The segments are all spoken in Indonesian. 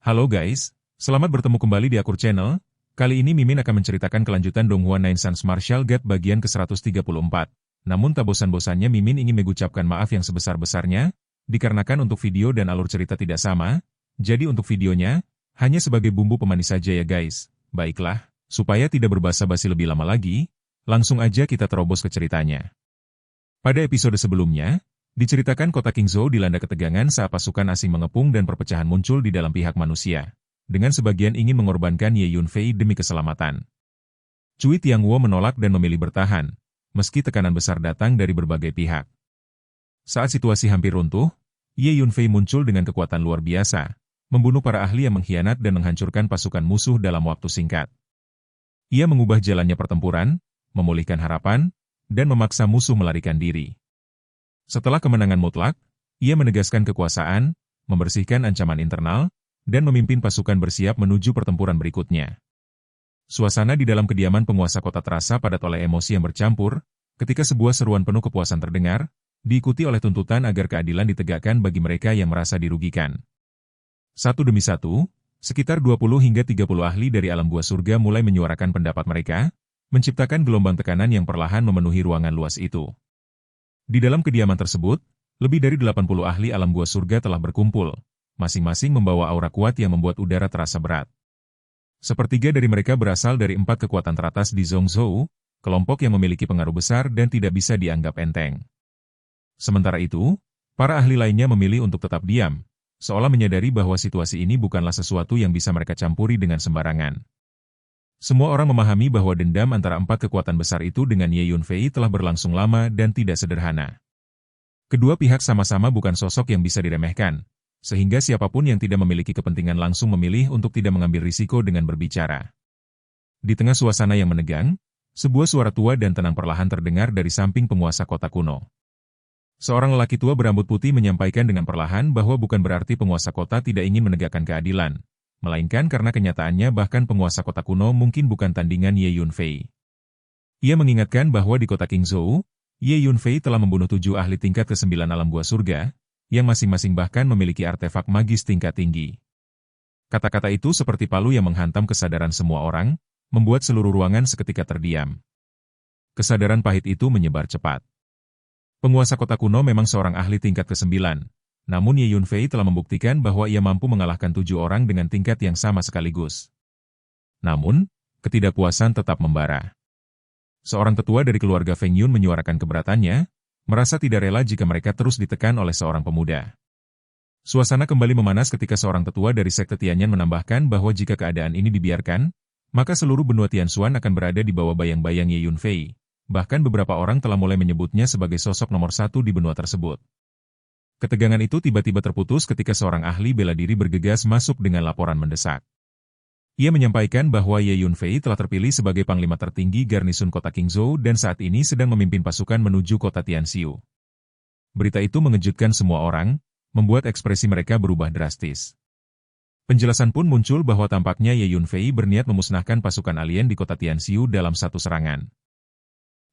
Halo guys, selamat bertemu kembali di Akur Channel. Kali ini Mimin akan menceritakan kelanjutan Donghua Nine Sons Martial Guide bagian ke-134. Namun tak bosan-bosannya Mimin ingin mengucapkan maaf yang sebesar-besarnya, dikarenakan untuk video dan alur cerita tidak sama, jadi untuk videonya, hanya sebagai bumbu pemanis saja ya guys. Baiklah, supaya tidak berbasa-basi lebih lama lagi, langsung aja kita terobos ke ceritanya. Pada episode sebelumnya, diceritakan kota Qingzhou dilanda ketegangan saat pasukan asing mengepung dan perpecahan muncul di dalam pihak manusia, dengan sebagian ingin mengorbankan Ye Yunfei demi keselamatan. Cui Tianguo menolak dan memilih bertahan, meski tekanan besar datang dari berbagai pihak. Saat situasi hampir runtuh, Ye Yunfei muncul dengan kekuatan luar biasa, membunuh para ahli yang mengkhianat dan menghancurkan pasukan musuh dalam waktu singkat. Ia mengubah jalannya pertempuran, memulihkan harapan, dan memaksa musuh melarikan diri. Setelah kemenangan mutlak, ia menegaskan kekuasaan, membersihkan ancaman internal, dan memimpin pasukan bersiap menuju pertempuran berikutnya. Suasana di dalam kediaman penguasa kota terasa padat oleh emosi yang bercampur, ketika sebuah seruan penuh kepuasan terdengar, diikuti oleh tuntutan agar keadilan ditegakkan bagi mereka yang merasa dirugikan. Satu demi satu, sekitar 20 hingga 30 ahli dari alam buah surga mulai menyuarakan pendapat mereka, menciptakan gelombang tekanan yang perlahan memenuhi ruangan luas itu. Di dalam kediaman tersebut, lebih dari 80 ahli alam buah surga telah berkumpul, masing-masing membawa aura kuat yang membuat udara terasa berat. Sepertiga dari mereka berasal dari 4 kekuatan teratas di Zhongzhou, kelompok yang memiliki pengaruh besar dan tidak bisa dianggap enteng. Sementara itu, para ahli lainnya memilih untuk tetap diam, seolah menyadari bahwa situasi ini bukanlah sesuatu yang bisa mereka campuri dengan sembarangan. Semua orang memahami bahwa dendam antara 4 kekuatan besar itu dengan Ye Yunfei telah berlangsung lama dan tidak sederhana. Kedua pihak sama-sama bukan sosok yang bisa diremehkan, sehingga siapapun yang tidak memiliki kepentingan langsung memilih untuk tidak mengambil risiko dengan berbicara. Di tengah suasana yang menegang, sebuah suara tua dan tenang perlahan terdengar dari samping penguasa kota kuno. Seorang lelaki tua berambut putih menyampaikan dengan perlahan bahwa bukan berarti penguasa kota tidak ingin menegakkan keadilan, melainkan karena kenyataannya bahkan penguasa kota kuno mungkin bukan tandingan Ye Yunfei. Ia mengingatkan bahwa di kota Qingzhou, Ye Yunfei telah membunuh 7 ahli tingkat ke-9 alam buah surga, yang masing-masing bahkan memiliki artefak magis tingkat tinggi. Kata-kata itu seperti palu yang menghantam kesadaran semua orang, membuat seluruh ruangan seketika terdiam. Kesadaran pahit itu menyebar cepat. Penguasa kota kuno memang seorang ahli tingkat ke-9, namun Ye Yunfei telah membuktikan bahwa ia mampu mengalahkan 7 orang dengan tingkat yang sama sekaligus. Namun, ketidakpuasan tetap membara. Seorang tetua dari keluarga Feng Yun menyuarakan keberatannya, merasa tidak rela jika mereka terus ditekan oleh seorang pemuda. Suasana kembali memanas ketika seorang tetua dari sekte Tianyan menambahkan bahwa jika keadaan ini dibiarkan, maka seluruh benua Tianshuan akan berada di bawah bayang-bayang Ye Yunfei. Bahkan beberapa orang telah mulai menyebutnya sebagai sosok nomor 1 di benua tersebut. Ketegangan itu tiba-tiba terputus ketika seorang ahli bela diri bergegas masuk dengan laporan mendesak. Ia menyampaikan bahwa Ye Yunfei telah terpilih sebagai panglima tertinggi garnisun kota Qingzhou dan saat ini sedang memimpin pasukan menuju kota Tianxiu. Berita itu mengejutkan semua orang, membuat ekspresi mereka berubah drastis. Penjelasan pun muncul bahwa tampaknya Ye Yunfei berniat memusnahkan pasukan alien di kota Tianxiu dalam satu serangan.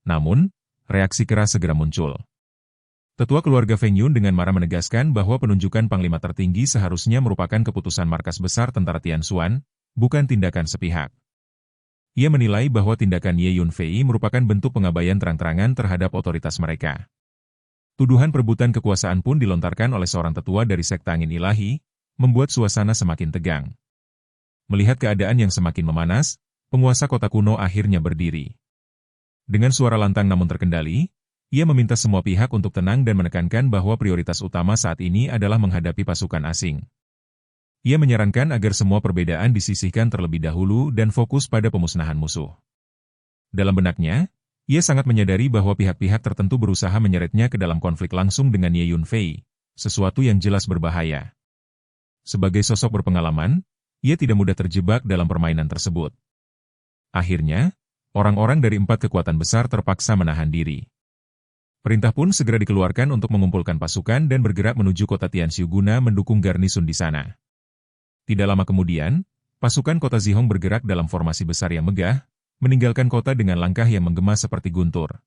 Namun, reaksi keras segera muncul. Tetua keluarga Feng Yun dengan marah menegaskan bahwa penunjukan panglima tertinggi seharusnya merupakan keputusan markas besar tentara Tianshuan, bukan tindakan sepihak. Ia menilai bahwa tindakan Ye Yunfei merupakan bentuk pengabaian terang-terangan terhadap otoritas mereka. Tuduhan perebutan kekuasaan pun dilontarkan oleh seorang tetua dari sekte angin ilahi, membuat suasana semakin tegang. Melihat keadaan yang semakin memanas, penguasa kota kuno akhirnya berdiri. Dengan suara lantang namun terkendali, ia meminta semua pihak untuk tenang dan menekankan bahwa prioritas utama saat ini adalah menghadapi pasukan asing. Ia menyarankan agar semua perbedaan disisihkan terlebih dahulu dan fokus pada pemusnahan musuh. Dalam benaknya, ia sangat menyadari bahwa pihak-pihak tertentu berusaha menyeretnya ke dalam konflik langsung dengan Ye Yunfei, sesuatu yang jelas berbahaya. Sebagai sosok berpengalaman, ia tidak mudah terjebak dalam permainan tersebut. Akhirnya, orang-orang dari 4 kekuatan besar terpaksa menahan diri. Perintah pun segera dikeluarkan untuk mengumpulkan pasukan dan bergerak menuju kota Tianxiu guna mendukung garnisun di sana. Tidak lama kemudian, pasukan kota Zihong bergerak dalam formasi besar yang megah, meninggalkan kota dengan langkah yang menggema seperti guntur.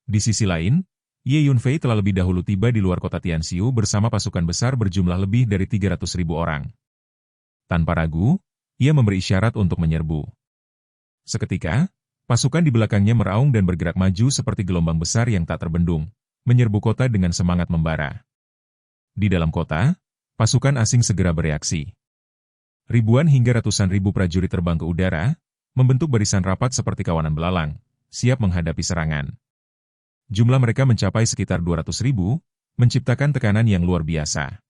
Di sisi lain, Ye Yunfei telah lebih dahulu tiba di luar kota Tianxiu bersama pasukan besar berjumlah lebih dari 300.000 orang. Tanpa ragu, ia memberi isyarat untuk menyerbu. Seketika, pasukan di belakangnya meraung dan bergerak maju seperti gelombang besar yang tak terbendung, menyerbu kota dengan semangat membara. Di dalam kota, pasukan asing segera bereaksi. Ribuan hingga ratusan ribu prajurit terbang ke udara, membentuk barisan rapat seperti kawanan belalang, siap menghadapi serangan. Jumlah mereka mencapai sekitar 200.000, menciptakan tekanan yang luar biasa.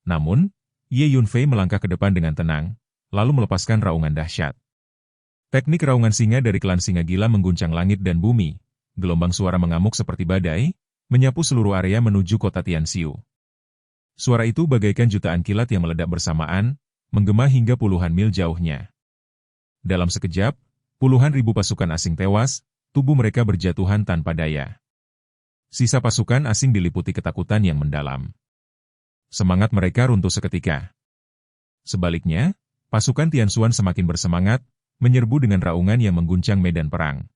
Namun, Ye Yunfei melangkah ke depan dengan tenang, lalu melepaskan raungan dahsyat. Teknik raungan singa dari klan singa gila mengguncang langit dan bumi, gelombang suara mengamuk seperti badai, menyapu seluruh area menuju kota Tianxiu. Suara itu bagaikan jutaan kilat yang meledak bersamaan, menggema hingga puluhan mil jauhnya. Dalam sekejap, puluhan ribu pasukan asing tewas, tubuh mereka berjatuhan tanpa daya. Sisa pasukan asing diliputi ketakutan yang mendalam. Semangat mereka runtuh seketika. Sebaliknya, pasukan Tianxuan semakin bersemangat, menyerbu dengan raungan yang mengguncang medan perang.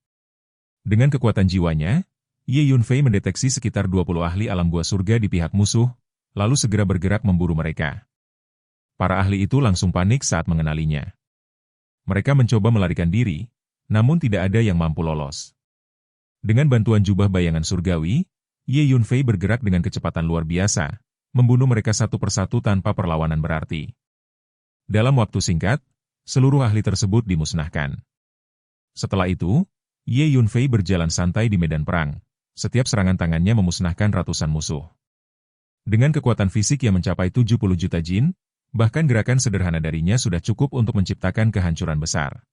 Dengan kekuatan jiwanya, Ye Yunfei mendeteksi sekitar 20 ahli alam gua surga di pihak musuh, lalu segera bergerak memburu mereka. Para ahli itu langsung panik saat mengenalinya. Mereka mencoba melarikan diri, namun tidak ada yang mampu lolos. Dengan bantuan jubah bayangan surgawi, Ye Yunfei bergerak dengan kecepatan luar biasa, membunuh mereka satu persatu tanpa perlawanan berarti. Dalam waktu singkat, seluruh ahli tersebut dimusnahkan. Setelah itu, Ye Yunfei berjalan santai di medan perang. Setiap serangan tangannya memusnahkan ratusan musuh. Dengan kekuatan fisik yang mencapai 70 juta jin, bahkan gerakan sederhana darinya sudah cukup untuk menciptakan kehancuran besar.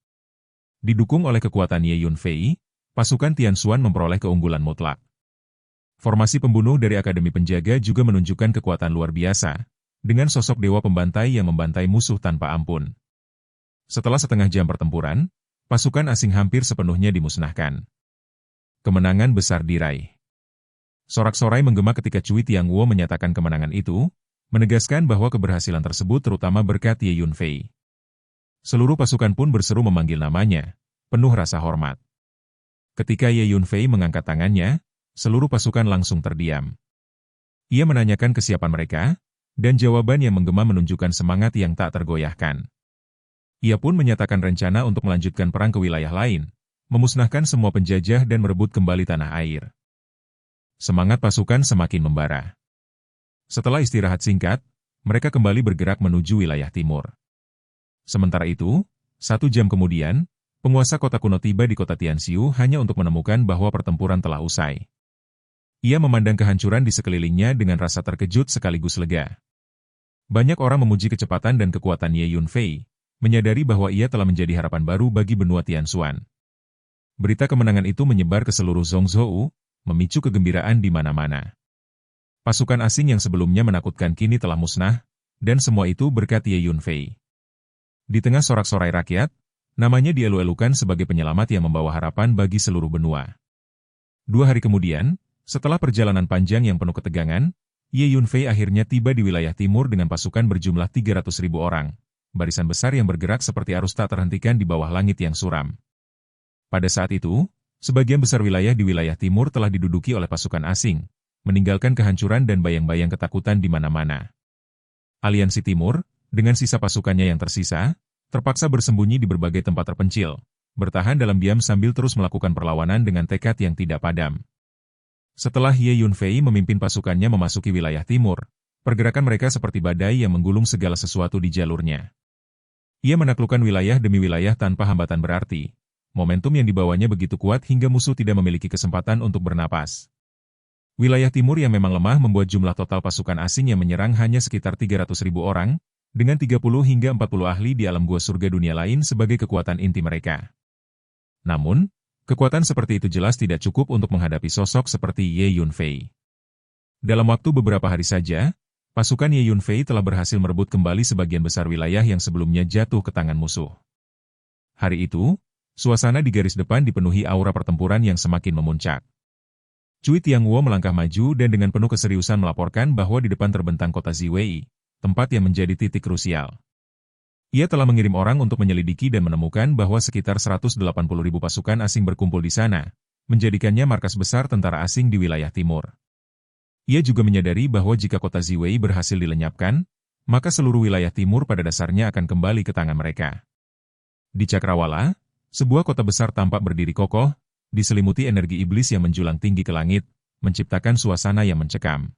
Didukung oleh kekuatan Ye Yunfei, pasukan Tianxuan memperoleh keunggulan mutlak. Formasi pembunuh dari Akademi Penjaga juga menunjukkan kekuatan luar biasa, dengan sosok dewa pembantai yang membantai musuh tanpa ampun. Setelah setengah jam pertempuran, pasukan asing hampir sepenuhnya dimusnahkan. Kemenangan besar diraih. Sorak-sorai menggema ketika Cui Tianguo menyatakan kemenangan itu, menegaskan bahwa keberhasilan tersebut terutama berkat Ye Yunfei. Seluruh pasukan pun berseru memanggil namanya, penuh rasa hormat. Ketika Ye Yunfei mengangkat tangannya, seluruh pasukan langsung terdiam. Ia menanyakan kesiapan mereka, dan jawaban yang menggema menunjukkan semangat yang tak tergoyahkan. Ia pun menyatakan rencana untuk melanjutkan perang ke wilayah lain, memusnahkan semua penjajah dan merebut kembali tanah air. Semangat pasukan semakin membara. Setelah istirahat singkat, mereka kembali bergerak menuju wilayah timur. Sementara itu, 1 jam kemudian, penguasa kota kuno tiba di kota Tianxiu hanya untuk menemukan bahwa pertempuran telah usai. Ia memandang kehancuran di sekelilingnya dengan rasa terkejut sekaligus lega. Banyak orang memuji kecepatan dan kekuatan Ye Yunfei, menyadari bahwa ia telah menjadi harapan baru bagi benua Tianxuan. Berita kemenangan itu menyebar ke seluruh Zhongzhou, memicu kegembiraan di mana-mana. Pasukan asing yang sebelumnya menakutkan kini telah musnah, dan semua itu berkat Ye Yunfei. Di tengah sorak-sorai rakyat, namanya dielu-elukan sebagai penyelamat yang membawa harapan bagi seluruh benua. 2 hari kemudian, setelah perjalanan panjang yang penuh ketegangan, Ye Yunfei akhirnya tiba di wilayah timur dengan pasukan berjumlah 300.000 orang, barisan besar yang bergerak seperti arus tak terhentikan di bawah langit yang suram. Pada saat itu, sebagian besar wilayah di wilayah timur telah diduduki oleh pasukan asing, meninggalkan kehancuran dan bayang-bayang ketakutan di mana-mana. Aliansi Timur, dengan sisa pasukannya yang tersisa, terpaksa bersembunyi di berbagai tempat terpencil, bertahan dalam diam sambil terus melakukan perlawanan dengan tekad yang tidak padam. Setelah Ye Yunfei memimpin pasukannya memasuki wilayah timur, pergerakan mereka seperti badai yang menggulung segala sesuatu di jalurnya. Ia menaklukkan wilayah demi wilayah tanpa hambatan berarti. Momentum yang dibawanya begitu kuat hingga musuh tidak memiliki kesempatan untuk bernapas. Wilayah timur yang memang lemah membuat jumlah total pasukan asing yang menyerang hanya sekitar 300.000 orang, dengan 30 hingga 40 ahli di alam gua surga dunia lain sebagai kekuatan inti mereka. Namun, kekuatan seperti itu jelas tidak cukup untuk menghadapi sosok seperti Ye Yunfei. Dalam waktu beberapa hari saja, pasukan Ye Yunfei telah berhasil merebut kembali sebagian besar wilayah yang sebelumnya jatuh ke tangan musuh. Hari itu, suasana di garis depan dipenuhi aura pertempuran yang semakin memuncak. Cui Tianguo melangkah maju dan dengan penuh keseriusan melaporkan bahwa di depan terbentang kota Ziwei, tempat yang menjadi titik krusial. Ia telah mengirim orang untuk menyelidiki dan menemukan bahwa sekitar 180.000 pasukan asing berkumpul di sana, menjadikannya markas besar tentara asing di wilayah timur. Ia juga menyadari bahwa jika kota Ziwei berhasil dilenyapkan, maka seluruh wilayah timur pada dasarnya akan kembali ke tangan mereka. Di Cakrawala, sebuah kota besar tampak berdiri kokoh, diselimuti energi iblis yang menjulang tinggi ke langit, menciptakan suasana yang mencekam.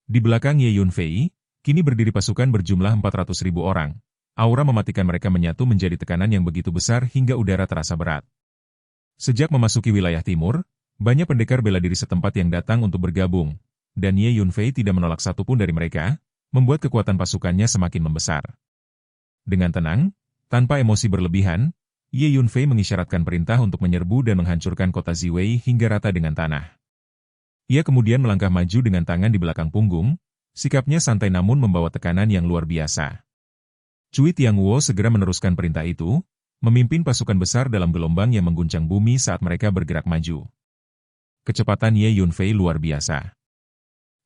Di belakang Ye Yunfei, kini berdiri pasukan berjumlah 400.000 orang. Aura mematikan mereka menyatu menjadi tekanan yang begitu besar hingga udara terasa berat. Sejak memasuki wilayah timur, banyak pendekar bela diri setempat yang datang untuk bergabung, dan Ye Yunfei tidak menolak satupun dari mereka, membuat kekuatan pasukannya semakin membesar. Dengan tenang, tanpa emosi berlebihan, Ye Yunfei mengisyaratkan perintah untuk menyerbu dan menghancurkan kota Ziwei hingga rata dengan tanah. Ia kemudian melangkah maju dengan tangan di belakang punggung, sikapnya santai namun membawa tekanan yang luar biasa. Cui Tianguo segera meneruskan perintah itu, memimpin pasukan besar dalam gelombang yang mengguncang bumi saat mereka bergerak maju. Kecepatan Ye Yunfei luar biasa.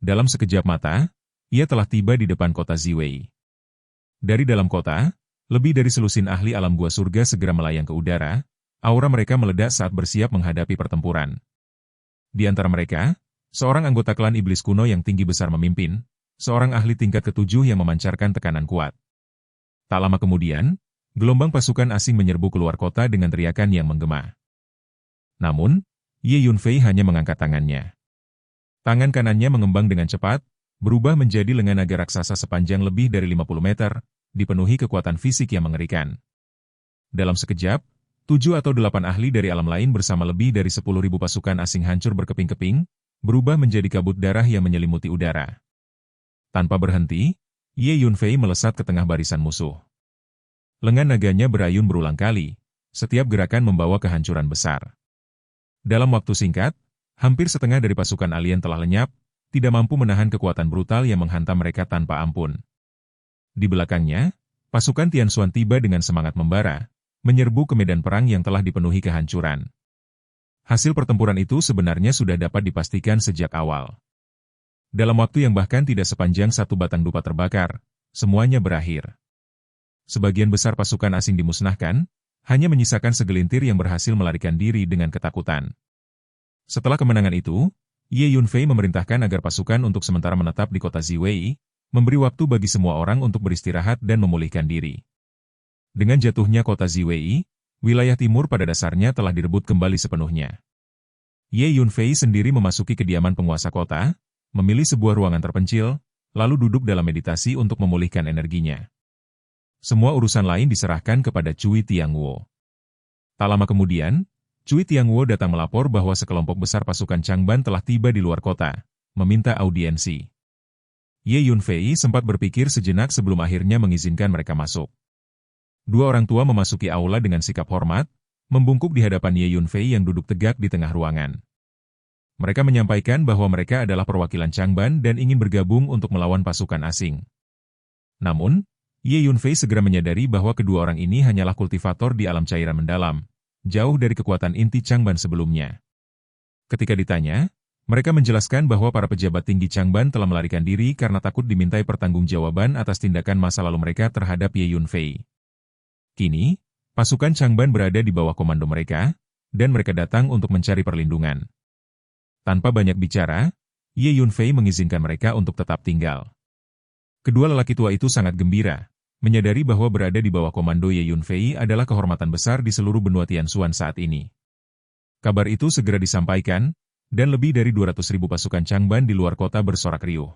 Dalam sekejap mata, ia telah tiba di depan kota Ziwei. Dari dalam kota, lebih dari selusin ahli alam gua surga segera melayang ke udara, aura mereka meledak saat bersiap menghadapi pertempuran. Di antara mereka, seorang anggota klan iblis kuno yang tinggi besar memimpin, seorang ahli tingkat ke-7 yang memancarkan tekanan kuat. Tak lama kemudian, gelombang pasukan asing menyerbu keluar kota dengan teriakan yang menggema. Namun, Ye Yunfei hanya mengangkat tangannya. Tangan kanannya mengembang dengan cepat, berubah menjadi lengan naga raksasa sepanjang lebih dari 50 meter, dipenuhi kekuatan fisik yang mengerikan. Dalam sekejap, 7 atau 8 ahli dari alam lain bersama lebih dari 10.000 pasukan asing hancur berkeping-keping, berubah menjadi kabut darah yang menyelimuti udara. Tanpa berhenti, Ye Yunfei melesat ke tengah barisan musuh. Lengan naganya berayun berulang kali, setiap gerakan membawa kehancuran besar. Dalam waktu singkat, hampir setengah dari pasukan alien telah lenyap, tidak mampu menahan kekuatan brutal yang menghantam mereka tanpa ampun. Di belakangnya, pasukan Tianxuan tiba dengan semangat membara, menyerbu ke medan perang yang telah dipenuhi kehancuran. Hasil pertempuran itu sebenarnya sudah dapat dipastikan sejak awal. Dalam waktu yang bahkan tidak sepanjang satu batang dupa terbakar, semuanya berakhir. Sebagian besar pasukan asing dimusnahkan, hanya menyisakan segelintir yang berhasil melarikan diri dengan ketakutan. Setelah kemenangan itu, Ye Yunfei memerintahkan agar pasukan untuk sementara menetap di kota Ziwei, memberi waktu bagi semua orang untuk beristirahat dan memulihkan diri. Dengan jatuhnya kota Ziwei, wilayah timur pada dasarnya telah direbut kembali sepenuhnya. Ye Yunfei sendiri memasuki kediaman penguasa kota, memilih sebuah ruangan terpencil, lalu duduk dalam meditasi untuk memulihkan energinya. Semua urusan lain diserahkan kepada Cui Tianguo. Tak lama kemudian, Cui Tianguo datang melapor bahwa sekelompok besar pasukan Changban telah tiba di luar kota, meminta audiensi. Ye Yunfei sempat berpikir sejenak sebelum akhirnya mengizinkan mereka masuk. Dua orang tua memasuki aula dengan sikap hormat, membungkuk di hadapan Ye Yunfei yang duduk tegak di tengah ruangan. Mereka menyampaikan bahwa mereka adalah perwakilan Changban dan ingin bergabung untuk melawan pasukan asing. Namun, Ye Yunfei segera menyadari bahwa kedua orang ini hanyalah kultivator di alam cairan mendalam, jauh dari kekuatan inti Changban sebelumnya. Ketika ditanya, mereka menjelaskan bahwa para pejabat tinggi Changban telah melarikan diri karena takut dimintai pertanggungjawaban atas tindakan masa lalu mereka terhadap Ye Yunfei. Kini, pasukan Changban berada di bawah komando mereka, dan mereka datang untuk mencari perlindungan. Tanpa banyak bicara, Ye Yunfei mengizinkan mereka untuk tetap tinggal. Kedua lelaki tua itu sangat gembira, menyadari bahwa berada di bawah komando Ye Yunfei adalah kehormatan besar di seluruh benua Tianxuan saat ini. Kabar itu segera disampaikan, dan lebih dari 200.000 pasukan Changban di luar kota bersorak riuh.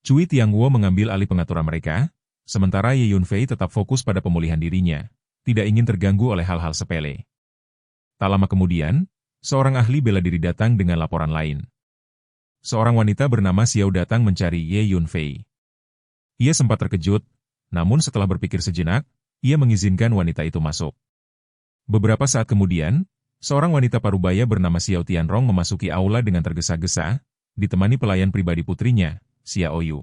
Cui Tianguo mengambil alih pengaturan mereka, sementara Ye Yunfei tetap fokus pada pemulihan dirinya, tidak ingin terganggu oleh hal-hal sepele. Tak lama kemudian, seorang ahli bela diri datang dengan laporan lain. Seorang wanita bernama Xiao datang mencari Ye Yunfei. Ia sempat terkejut, namun setelah berpikir sejenak, ia mengizinkan wanita itu masuk. Beberapa saat kemudian, seorang wanita parubaya bernama Xiao Tianrong memasuki aula dengan tergesa-gesa, ditemani pelayan pribadi putrinya, Xiao Yu.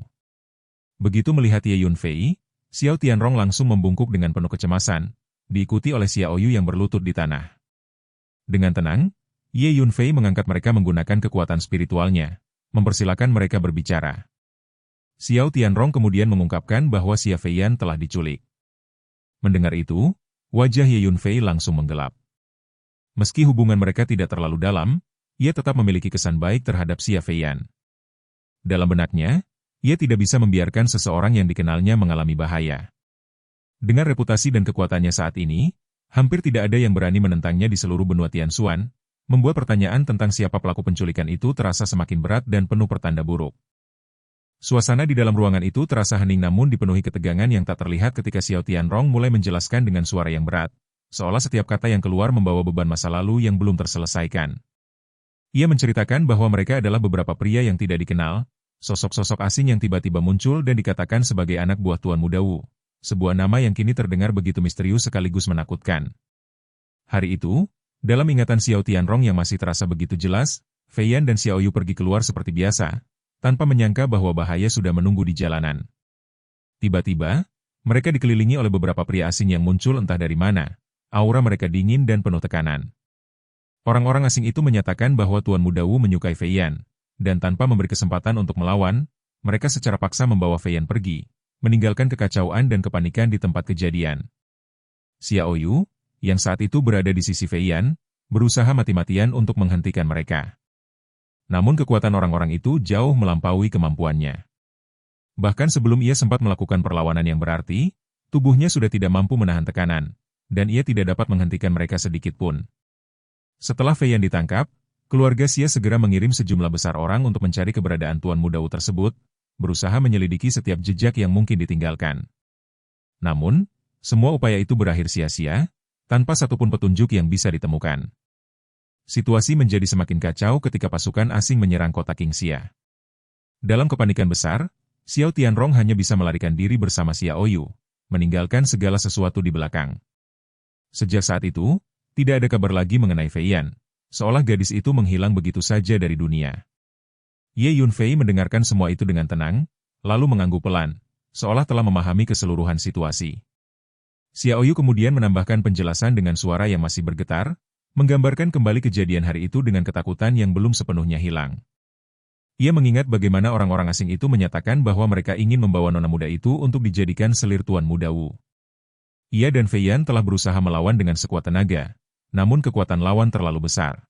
Begitu melihat Ye Yunfei, Xiao Tianrong langsung membungkuk dengan penuh kecemasan, diikuti oleh Xiao Yu yang berlutut di tanah. Dengan tenang, Ye Yunfei mengangkat mereka menggunakan kekuatan spiritualnya, mempersilakan mereka berbicara. Xiao Tianrong kemudian mengungkapkan bahwa Xia Feiyan telah diculik. Mendengar itu, wajah Ye Yunfei langsung menggelap. Meski hubungan mereka tidak terlalu dalam, ia tetap memiliki kesan baik terhadap Xia Feiyan. Dalam benaknya, Ia tidak bisa membiarkan seseorang yang dikenalnya mengalami bahaya. Dengan reputasi dan kekuatannya saat ini, hampir tidak ada yang berani menentangnya di seluruh benua Tianxuan, membuat pertanyaan tentang siapa pelaku penculikan itu terasa semakin berat dan penuh pertanda buruk. Suasana di dalam ruangan itu terasa hening namun dipenuhi ketegangan yang tak terlihat ketika Xiao Tianrong mulai menjelaskan dengan suara yang berat, seolah setiap kata yang keluar membawa beban masa lalu yang belum terselesaikan. Ia menceritakan bahwa mereka adalah beberapa pria yang tidak dikenal, sosok-sosok asing yang tiba-tiba muncul dan dikatakan sebagai anak buah Tuan Muda Wu, sebuah nama yang kini terdengar begitu misterius sekaligus menakutkan. Hari itu, dalam ingatan Xiao Tianrong yang masih terasa begitu jelas, Fei Yan dan Xiao Yu pergi keluar seperti biasa, tanpa menyangka bahwa bahaya sudah menunggu di jalanan. Tiba-tiba, mereka dikelilingi oleh beberapa pria asing yang muncul entah dari mana, aura mereka dingin dan penuh tekanan. Orang-orang asing itu menyatakan bahwa Tuan Muda Wu menyukai Fei Yan, dan tanpa memberi kesempatan untuk melawan, mereka secara paksa membawa Fei Yan pergi, meninggalkan kekacauan dan kepanikan di tempat kejadian. Xiao Yu, yang saat itu berada di sisi Fei Yan, berusaha mati-matian untuk menghentikan mereka. Namun kekuatan orang-orang itu jauh melampaui kemampuannya. Bahkan sebelum ia sempat melakukan perlawanan yang berarti, tubuhnya sudah tidak mampu menahan tekanan, dan ia tidak dapat menghentikan mereka sedikit pun. Setelah Fei Yan ditangkap, keluarga Xia segera mengirim sejumlah besar orang untuk mencari keberadaan Tuan Muda Wu tersebut, berusaha menyelidiki setiap jejak yang mungkin ditinggalkan. Namun, semua upaya itu berakhir sia-sia, tanpa satupun petunjuk yang bisa ditemukan. Situasi menjadi semakin kacau ketika pasukan asing menyerang kota Qingxia. Dalam kepanikan besar, Xiao Tianrong hanya bisa melarikan diri bersama Xiao Yu, meninggalkan segala sesuatu di belakang. Sejak saat itu, tidak ada kabar lagi mengenai Fei Yan, seolah gadis itu menghilang begitu saja dari dunia. Ye Yunfei mendengarkan semua itu dengan tenang, lalu mengangguk pelan, seolah telah memahami keseluruhan situasi. Xiao Yu kemudian menambahkan penjelasan dengan suara yang masih bergetar, menggambarkan kembali kejadian hari itu dengan ketakutan yang belum sepenuhnya hilang. Ia mengingat bagaimana orang-orang asing itu menyatakan bahwa mereka ingin membawa nona muda itu untuk dijadikan selir Tuan Muda Wu. Ia dan Fei Yan telah berusaha melawan dengan sekuat tenaga, namun kekuatan lawan terlalu besar.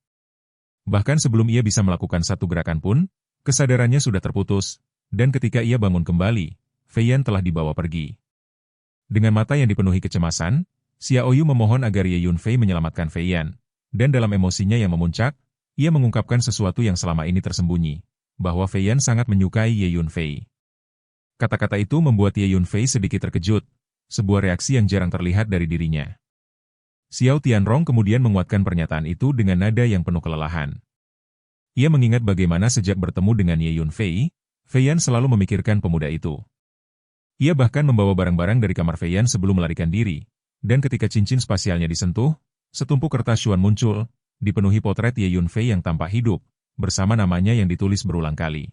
Bahkan sebelum ia bisa melakukan satu gerakan pun, kesadarannya sudah terputus, dan ketika ia bangun kembali, Fei Yan telah dibawa pergi. Dengan mata yang dipenuhi kecemasan, Xiao Yu memohon agar Ye Yunfei menyelamatkan Fei Yan, dan dalam emosinya yang memuncak, ia mengungkapkan sesuatu yang selama ini tersembunyi, bahwa Fei Yan sangat menyukai Ye Yunfei. Kata-kata itu membuat Ye Yunfei sedikit terkejut, sebuah reaksi yang jarang terlihat dari dirinya. Xiao Tianrong kemudian menguatkan pernyataan itu dengan nada yang penuh kelelahan. Ia mengingat bagaimana sejak bertemu dengan Ye Yunfei, Fei Yan selalu memikirkan pemuda itu. Ia bahkan membawa barang-barang dari kamar Fei Yan sebelum melarikan diri, dan ketika cincin spasialnya disentuh, setumpuk kertas Xuan muncul, dipenuhi potret Ye Yunfei yang tampak hidup, bersama namanya yang ditulis berulang kali.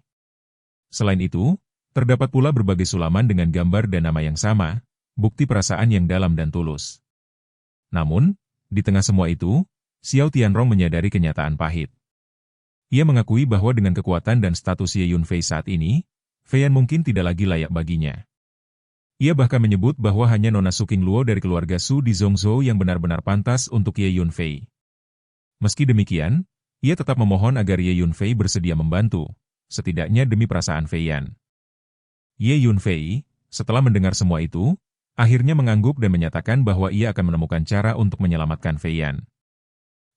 Selain itu, terdapat pula berbagai sulaman dengan gambar dan nama yang sama, bukti perasaan yang dalam dan tulus. Namun, di tengah semua itu, Xiao Tianrong menyadari kenyataan pahit. Ia mengakui bahwa dengan kekuatan dan status Ye Yunfei saat ini, Fei Yan mungkin tidak lagi layak baginya. Ia bahkan menyebut bahwa hanya Nona Su Qingluo dari keluarga Su di Zhongzhou yang benar-benar pantas untuk Ye Yunfei. Meski demikian, ia tetap memohon agar Ye Yunfei bersedia membantu, setidaknya demi perasaan Fei Yan. Ye Yunfei, setelah mendengar semua itu, akhirnya mengangguk dan menyatakan bahwa ia akan menemukan cara untuk menyelamatkan Fei Yan.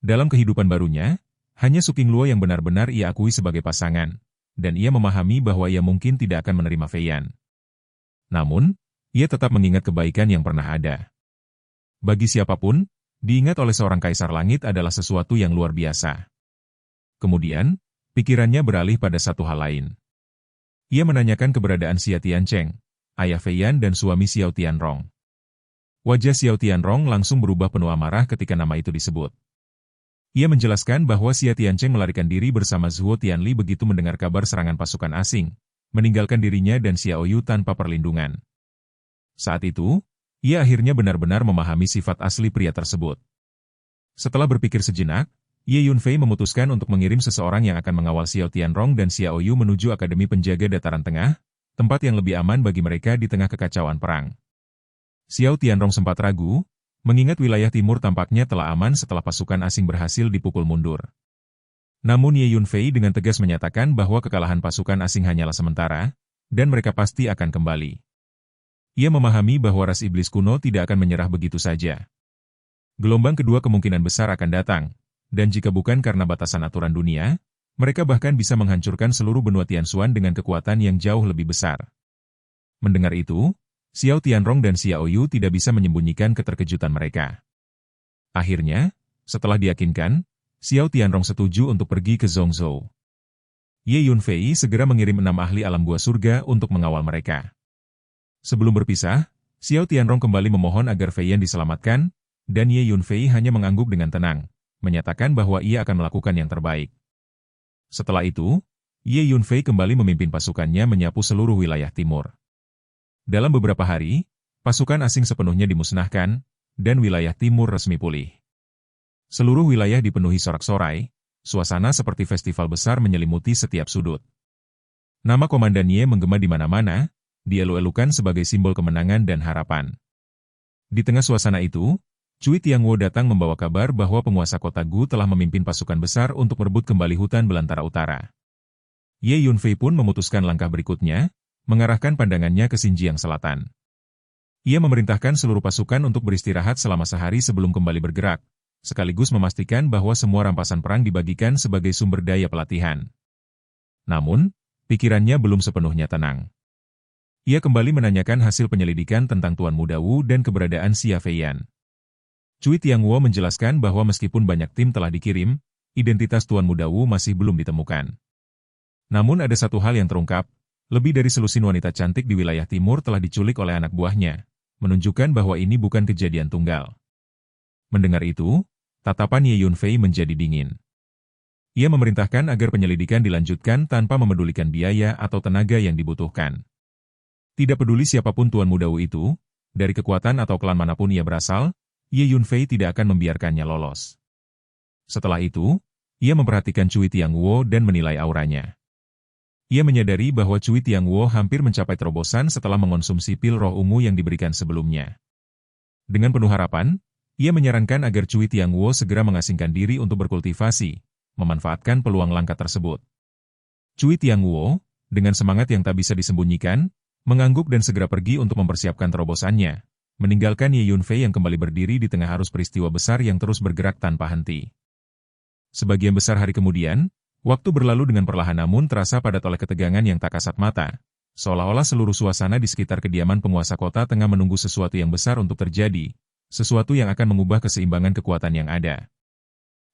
Dalam kehidupan barunya, hanya Su Qingluo yang benar-benar ia akui sebagai pasangan, dan ia memahami bahwa ia mungkin tidak akan menerima Fei Yan. Namun, ia tetap mengingat kebaikan yang pernah ada. Bagi siapapun, diingat oleh seorang kaisar langit adalah sesuatu yang luar biasa. Kemudian, pikirannya beralih pada satu hal lain. Ia menanyakan keberadaan Xia Tiancheng, ayah Fei Yan dan suami Xiao Tianrong. Wajah Xiao Tianrong langsung berubah penuh amarah ketika nama itu disebut. Ia menjelaskan bahwa Xia Tiancheng melarikan diri bersama Zhuo Tianli begitu mendengar kabar serangan pasukan asing, meninggalkan dirinya dan Xiao Yu tanpa perlindungan. Saat itu, ia akhirnya benar-benar memahami sifat asli pria tersebut. Setelah berpikir sejenak, Ye Yunfei memutuskan untuk mengirim seseorang yang akan mengawal Xiao Tianrong dan Xiao Yu menuju Akademi Penjaga Dataran Tengah, tempat yang lebih aman bagi mereka di tengah kekacauan perang. Xiao Tianrong sempat ragu, mengingat wilayah timur tampaknya telah aman setelah pasukan asing berhasil dipukul mundur. Namun Ye Yunfei dengan tegas menyatakan bahwa kekalahan pasukan asing hanyalah sementara, dan mereka pasti akan kembali. Ia memahami bahwa ras iblis kuno tidak akan menyerah begitu saja. Gelombang kedua kemungkinan besar akan datang, dan jika bukan karena batasan aturan dunia, mereka bahkan bisa menghancurkan seluruh benua Tianxuan dengan kekuatan yang jauh lebih besar. Mendengar itu, Xiao Tianrong dan Xiao Yu tidak bisa menyembunyikan keterkejutan mereka. Akhirnya, setelah diyakinkan, Xiao Tianrong setuju untuk pergi ke Zhongzhou. Ye Yunfei segera mengirim 6 ahli alam gua surga untuk mengawal mereka. Sebelum berpisah, Xiao Tianrong kembali memohon agar Fei Yan diselamatkan, dan Ye Yunfei hanya mengangguk dengan tenang, menyatakan bahwa ia akan melakukan yang terbaik. Setelah itu, Ye Yunfei kembali memimpin pasukannya menyapu seluruh wilayah timur. Dalam beberapa hari, pasukan asing sepenuhnya dimusnahkan, dan wilayah timur resmi pulih. Seluruh wilayah dipenuhi sorak-sorai, suasana seperti festival besar menyelimuti setiap sudut. Nama Komandan Ye menggema di mana-mana, dielu-elukan sebagai simbol kemenangan dan harapan. Di tengah suasana itu, Cui Tiangwo datang membawa kabar bahwa penguasa kota Gu telah memimpin pasukan besar untuk merebut kembali hutan belantara utara. Ye Yunfei pun memutuskan langkah berikutnya, mengarahkan pandangannya ke Xinjiang Selatan. Ia memerintahkan seluruh pasukan untuk beristirahat selama sehari sebelum kembali bergerak, sekaligus memastikan bahwa semua rampasan perang dibagikan sebagai sumber daya pelatihan. Namun, pikirannya belum sepenuhnya tenang. Ia kembali menanyakan hasil penyelidikan tentang Tuan Muda Wu dan keberadaan Xia Feiyan. Cui Tiangwo menjelaskan bahwa meskipun banyak tim telah dikirim, identitas Tuan Muda Wu masih belum ditemukan. Namun ada satu hal yang terungkap, lebih dari selusin wanita cantik di wilayah timur telah diculik oleh anak buahnya, menunjukkan bahwa ini bukan kejadian tunggal. Mendengar itu, tatapan Ye Yunfei menjadi dingin. Ia memerintahkan agar penyelidikan dilanjutkan tanpa memedulikan biaya atau tenaga yang dibutuhkan. Tidak peduli siapapun Tuan Muda Wu itu, dari kekuatan atau klan manapun ia berasal, Ye Yunfei tidak akan membiarkannya lolos. Setelah itu, ia memperhatikan Cui Tiangwo dan menilai auranya. Ia menyadari bahwa Cui Tiangwo hampir mencapai terobosan setelah mengonsumsi pil roh ungu yang diberikan sebelumnya. Dengan penuh harapan, ia menyarankan agar Cui Tiangwo segera mengasingkan diri untuk berkultivasi, memanfaatkan peluang langka tersebut. Cui Tiangwo, dengan semangat yang tak bisa disembunyikan, mengangguk dan segera pergi untuk mempersiapkan terobosannya, meninggalkan Ye Yunfei yang kembali berdiri di tengah arus peristiwa besar yang terus bergerak tanpa henti. Sebagian besar hari kemudian, waktu berlalu dengan perlahan namun terasa padat oleh ketegangan yang tak kasat mata, seolah-olah seluruh suasana di sekitar kediaman penguasa kota tengah menunggu sesuatu yang besar untuk terjadi, sesuatu yang akan mengubah keseimbangan kekuatan yang ada.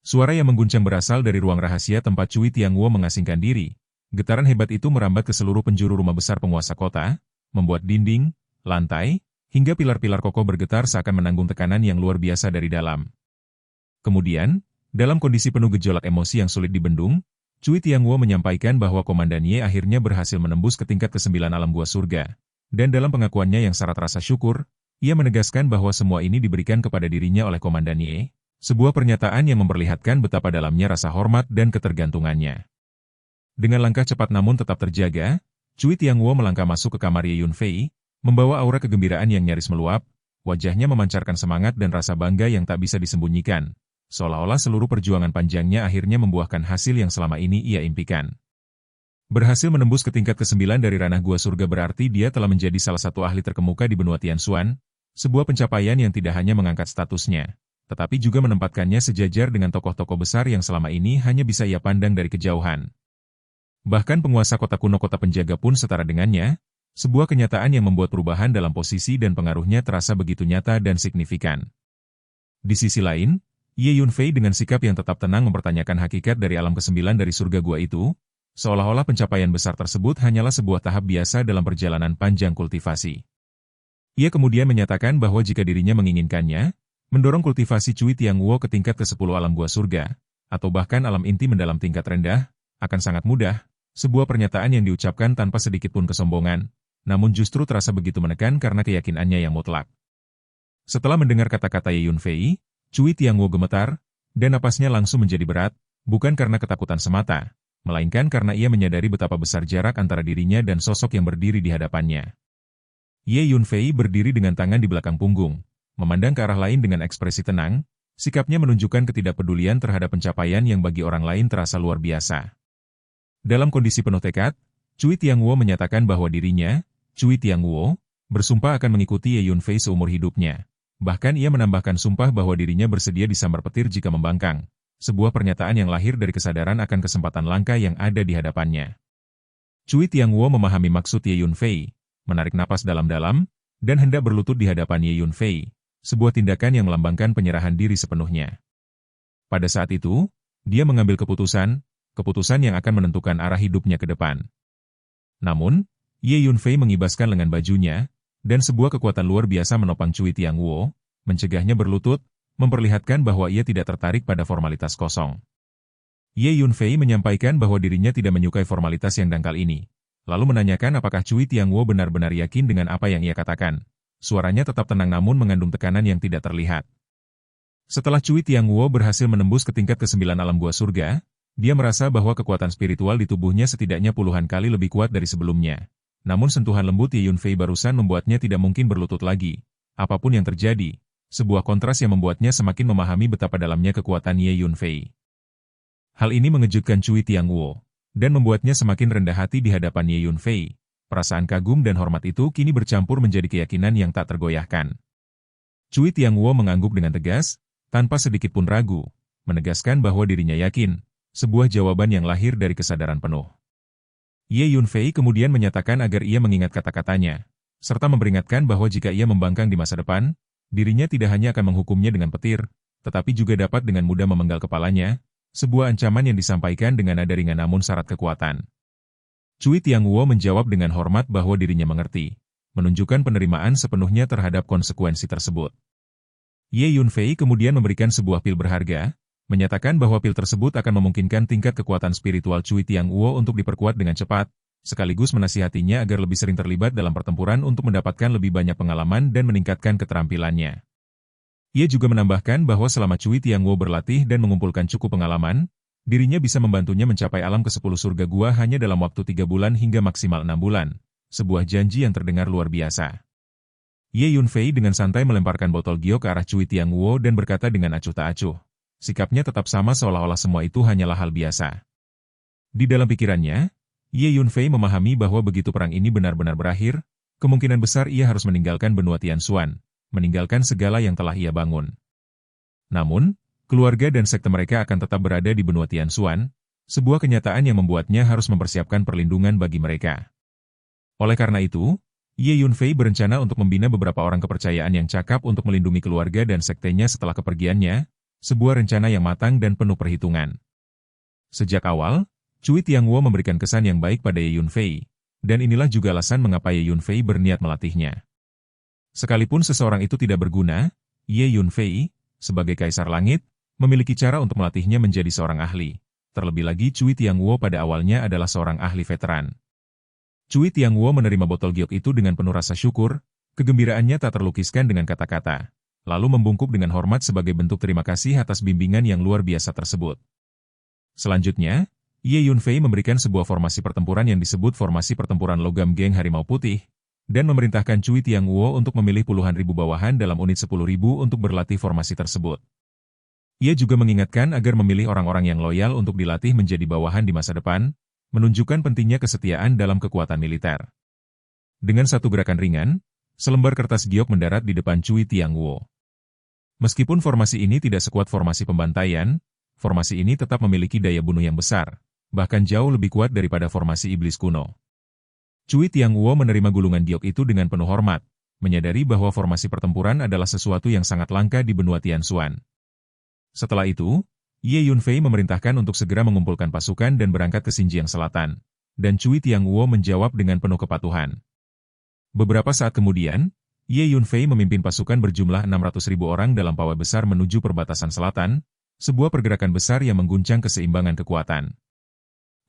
Suara yang mengguncang berasal dari ruang rahasia tempat Cui Tiangwo mengasingkan diri. Getaran hebat itu merambat ke seluruh penjuru rumah besar penguasa kota, membuat dinding, lantai, hingga pilar-pilar kokoh bergetar seakan menanggung tekanan yang luar biasa dari dalam. Kemudian, dalam kondisi penuh gejolak emosi yang sulit dibendung, Cui Tiangwo menyampaikan bahwa Komandan Ye akhirnya berhasil menembus ke tingkat ke-9 alam gua surga, dan dalam pengakuannya yang syarat rasa syukur, ia menegaskan bahwa semua ini diberikan kepada dirinya oleh Komandan Ye, sebuah pernyataan yang memperlihatkan betapa dalamnya rasa hormat dan ketergantungannya. Dengan langkah cepat namun tetap terjaga, Cui Tiangwo melangkah masuk ke kamar Ye Yunfei, membawa aura kegembiraan yang nyaris meluap, wajahnya memancarkan semangat dan rasa bangga yang tak bisa disembunyikan, seolah-olah seluruh perjuangan panjangnya akhirnya membuahkan hasil yang selama ini ia impikan. Berhasil menembus ke tingkat ke-9 dari ranah gua surga berarti dia telah menjadi salah satu ahli terkemuka di benua Tianxuan, sebuah pencapaian yang tidak hanya mengangkat statusnya, tetapi juga menempatkannya sejajar dengan tokoh-tokoh besar yang selama ini hanya bisa ia pandang dari kejauhan. Bahkan penguasa kota kuno kota penjaga pun setara dengannya, sebuah kenyataan yang membuat perubahan dalam posisi dan pengaruhnya terasa begitu nyata dan signifikan. Di sisi lain, Ye Yunfei dengan sikap yang tetap tenang mempertanyakan hakikat dari alam ke-9 dari surga gua itu, seolah-olah pencapaian besar tersebut hanyalah sebuah tahap biasa dalam perjalanan panjang kultivasi. Ia kemudian menyatakan bahwa jika dirinya menginginkannya, mendorong kultivasi Cui Tiangwo ke tingkat ke-10 alam gua surga, atau bahkan alam inti mendalam tingkat rendah, akan sangat mudah, sebuah pernyataan yang diucapkan tanpa sedikit pun kesombongan, namun justru terasa begitu menekan karena keyakinannya yang mutlak. Setelah mendengar kata-kata Ye Yunfei, Cui Tiangwo gemetar, dan napasnya langsung menjadi berat, bukan karena ketakutan semata, melainkan karena ia menyadari betapa besar jarak antara dirinya dan sosok yang berdiri di hadapannya. Ye Yunfei berdiri dengan tangan di belakang punggung, memandang ke arah lain dengan ekspresi tenang, sikapnya menunjukkan ketidakpedulian terhadap pencapaian yang bagi orang lain terasa luar biasa. Dalam kondisi penuh tekad, Cui Tianguo menyatakan bahwa dirinya, Cui Tianguo, bersumpah akan mengikuti Ye Yunfei seumur hidupnya. Bahkan ia menambahkan sumpah bahwa dirinya bersedia disambar petir jika membangkang. Sebuah pernyataan yang lahir dari kesadaran akan kesempatan langka yang ada di hadapannya. Cui Tianguo memahami maksud Ye Yunfei, menarik napas dalam-dalam, dan hendak berlutut di hadapan Ye Yunfei, sebuah tindakan yang melambangkan penyerahan diri sepenuhnya. Pada saat itu, dia mengambil keputusan yang akan menentukan arah hidupnya ke depan. Namun, Ye Yunfei mengibaskan lengan bajunya, dan sebuah kekuatan luar biasa menopang Cui Tianguo, mencegahnya berlutut, memperlihatkan bahwa ia tidak tertarik pada formalitas kosong. Ye Yunfei menyampaikan bahwa dirinya tidak menyukai formalitas yang dangkal ini, lalu menanyakan apakah Cui Tianguo benar-benar yakin dengan apa yang ia katakan. Suaranya tetap tenang namun mengandung tekanan yang tidak terlihat. Setelah Cui Tianguo berhasil menembus ke tingkat ke-9 alam gua surga, dia merasa bahwa kekuatan spiritual di tubuhnya setidaknya puluhan kali lebih kuat dari sebelumnya. Namun sentuhan lembut Ye Yunfei barusan membuatnya tidak mungkin berlutut lagi. Apapun yang terjadi, sebuah kontras yang membuatnya semakin memahami betapa dalamnya kekuatan Ye Yunfei. Hal ini mengejutkan Cui Tianguo, dan membuatnya semakin rendah hati di hadapan Ye Yunfei. Perasaan kagum dan hormat itu kini bercampur menjadi keyakinan yang tak tergoyahkan. Cui Tianguo mengangguk dengan tegas, tanpa sedikit pun ragu, menegaskan bahwa dirinya yakin, sebuah jawaban yang lahir dari kesadaran penuh. Ye Yunfei kemudian menyatakan agar ia mengingat kata-katanya, serta memperingatkan bahwa jika ia membangkang di masa depan, dirinya tidak hanya akan menghukumnya dengan petir, tetapi juga dapat dengan mudah memenggal kepalanya, sebuah ancaman yang disampaikan dengan nada ringan namun syarat kekuatan. Cui Tianguo menjawab dengan hormat bahwa dirinya mengerti, menunjukkan penerimaan sepenuhnya terhadap konsekuensi tersebut. Ye Yunfei kemudian memberikan sebuah pil berharga, menyatakan bahwa pil tersebut akan memungkinkan tingkat kekuatan spiritual Cui Tianguo untuk diperkuat dengan cepat, sekaligus menasihatinya agar lebih sering terlibat dalam pertempuran untuk mendapatkan lebih banyak pengalaman dan meningkatkan keterampilannya. Ia juga menambahkan bahwa selama Cui Tianguo berlatih dan mengumpulkan cukup pengalaman, dirinya bisa membantunya mencapai alam ke-10 surga gua hanya dalam waktu 3 bulan hingga maksimal 6 bulan, sebuah janji yang terdengar luar biasa. Ye Yunfei dengan santai melemparkan botol giok ke arah Cui Tianguo dan berkata dengan acuh tak acuh. Sikapnya tetap sama seolah-olah semua itu hanyalah hal biasa. Di dalam pikirannya, Ye Yunfei memahami bahwa begitu perang ini benar-benar berakhir, kemungkinan besar ia harus meninggalkan benua Tianxuan, meninggalkan segala yang telah ia bangun. Namun, keluarga dan sekte mereka akan tetap berada di benua Tianxuan, sebuah kenyataan yang membuatnya harus mempersiapkan perlindungan bagi mereka. Oleh karena itu, Ye Yunfei berencana untuk membina beberapa orang kepercayaan yang cakap untuk melindungi keluarga dan sektenya setelah kepergiannya, sebuah rencana yang matang dan penuh perhitungan. Sejak awal, Cui Tianguo memberikan kesan yang baik pada Ye Yunfei, dan inilah juga alasan mengapa Ye Yunfei berniat melatihnya. Sekalipun seseorang itu tidak berguna, Ye Yunfei, sebagai Kaisar Langit, memiliki cara untuk melatihnya menjadi seorang ahli. Terlebih lagi Cui Tianguo pada awalnya adalah seorang ahli veteran. Cui Tianguo menerima botol giok itu dengan penuh rasa syukur, kegembiraannya tak terlukiskan dengan kata-kata, lalu membungkuk dengan hormat sebagai bentuk terima kasih atas bimbingan yang luar biasa tersebut. Selanjutnya, Ye Yunfei memberikan sebuah formasi pertempuran yang disebut formasi pertempuran logam geng harimau putih, dan memerintahkan Cui Tianguo untuk memilih puluhan ribu bawahan dalam unit 10.000 untuk berlatih formasi tersebut. Ia juga mengingatkan agar memilih orang-orang yang loyal untuk dilatih menjadi bawahan di masa depan, menunjukkan pentingnya kesetiaan dalam kekuatan militer. Dengan satu gerakan ringan, selembar kertas giok mendarat di depan Cui Tianguo. Meskipun formasi ini tidak sekuat formasi pembantaian, formasi ini tetap memiliki daya bunuh yang besar, bahkan jauh lebih kuat daripada formasi iblis kuno. Cui Tianguo menerima gulungan giok itu dengan penuh hormat, menyadari bahwa formasi pertempuran adalah sesuatu yang sangat langka di benua Tianxuan. Setelah itu, Ye Yunfei memerintahkan untuk segera mengumpulkan pasukan dan berangkat ke Xinjiang Selatan, dan Cui Tianguo menjawab dengan penuh kepatuhan. Beberapa saat kemudian, Ye Yunfei memimpin pasukan berjumlah 600.000 orang dalam pawai besar menuju perbatasan selatan, sebuah pergerakan besar yang mengguncang keseimbangan kekuatan.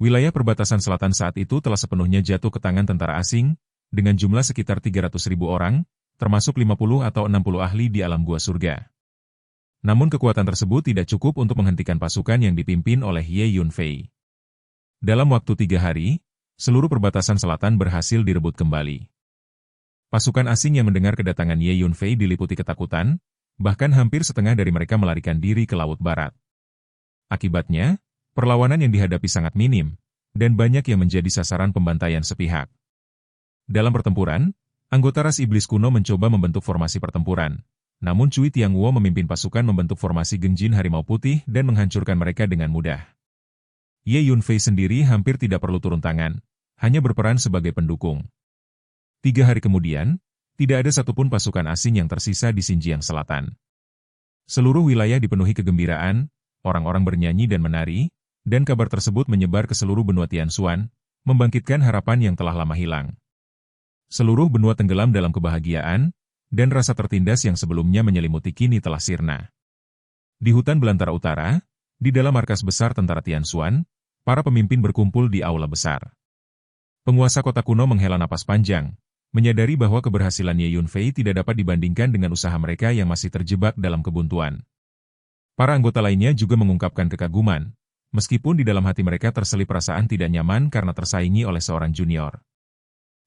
Wilayah perbatasan selatan saat itu telah sepenuhnya jatuh ke tangan tentara asing, dengan jumlah sekitar 300.000 orang, termasuk 50 atau 60 ahli di alam gua surga. Namun kekuatan tersebut tidak cukup untuk menghentikan pasukan yang dipimpin oleh Ye Yunfei. Dalam waktu 3 hari, seluruh perbatasan selatan berhasil direbut kembali. Pasukan asing yang mendengar kedatangan Ye Yunfei diliputi ketakutan, bahkan hampir setengah dari mereka melarikan diri ke Laut Barat. Akibatnya, perlawanan yang dihadapi sangat minim, dan banyak yang menjadi sasaran pembantaian sepihak. Dalam pertempuran, anggota ras iblis kuno mencoba membentuk formasi pertempuran. Namun Cui Tianguo memimpin pasukan membentuk formasi Genjin Harimau Putih dan menghancurkan mereka dengan mudah. Ye Yunfei sendiri hampir tidak perlu turun tangan, hanya berperan sebagai pendukung. 3 hari kemudian, tidak ada satupun pasukan asing yang tersisa di Xinjiang Selatan. Seluruh wilayah dipenuhi kegembiraan, orang-orang bernyanyi dan menari, dan kabar tersebut menyebar ke seluruh benua Tianxuan, membangkitkan harapan yang telah lama hilang. Seluruh benua tenggelam dalam kebahagiaan, dan rasa tertindas yang sebelumnya menyelimuti kini telah sirna. Di hutan belantara utara, di dalam markas besar tentara Tianxuan, para pemimpin berkumpul di aula besar. Penguasa kota kuno menghela napas panjang, menyadari bahwa keberhasilan Ye Yunfei tidak dapat dibandingkan dengan usaha mereka yang masih terjebak dalam kebuntuan. Para anggota lainnya juga mengungkapkan kekaguman, meskipun di dalam hati mereka terselip perasaan tidak nyaman karena tersaingi oleh seorang junior.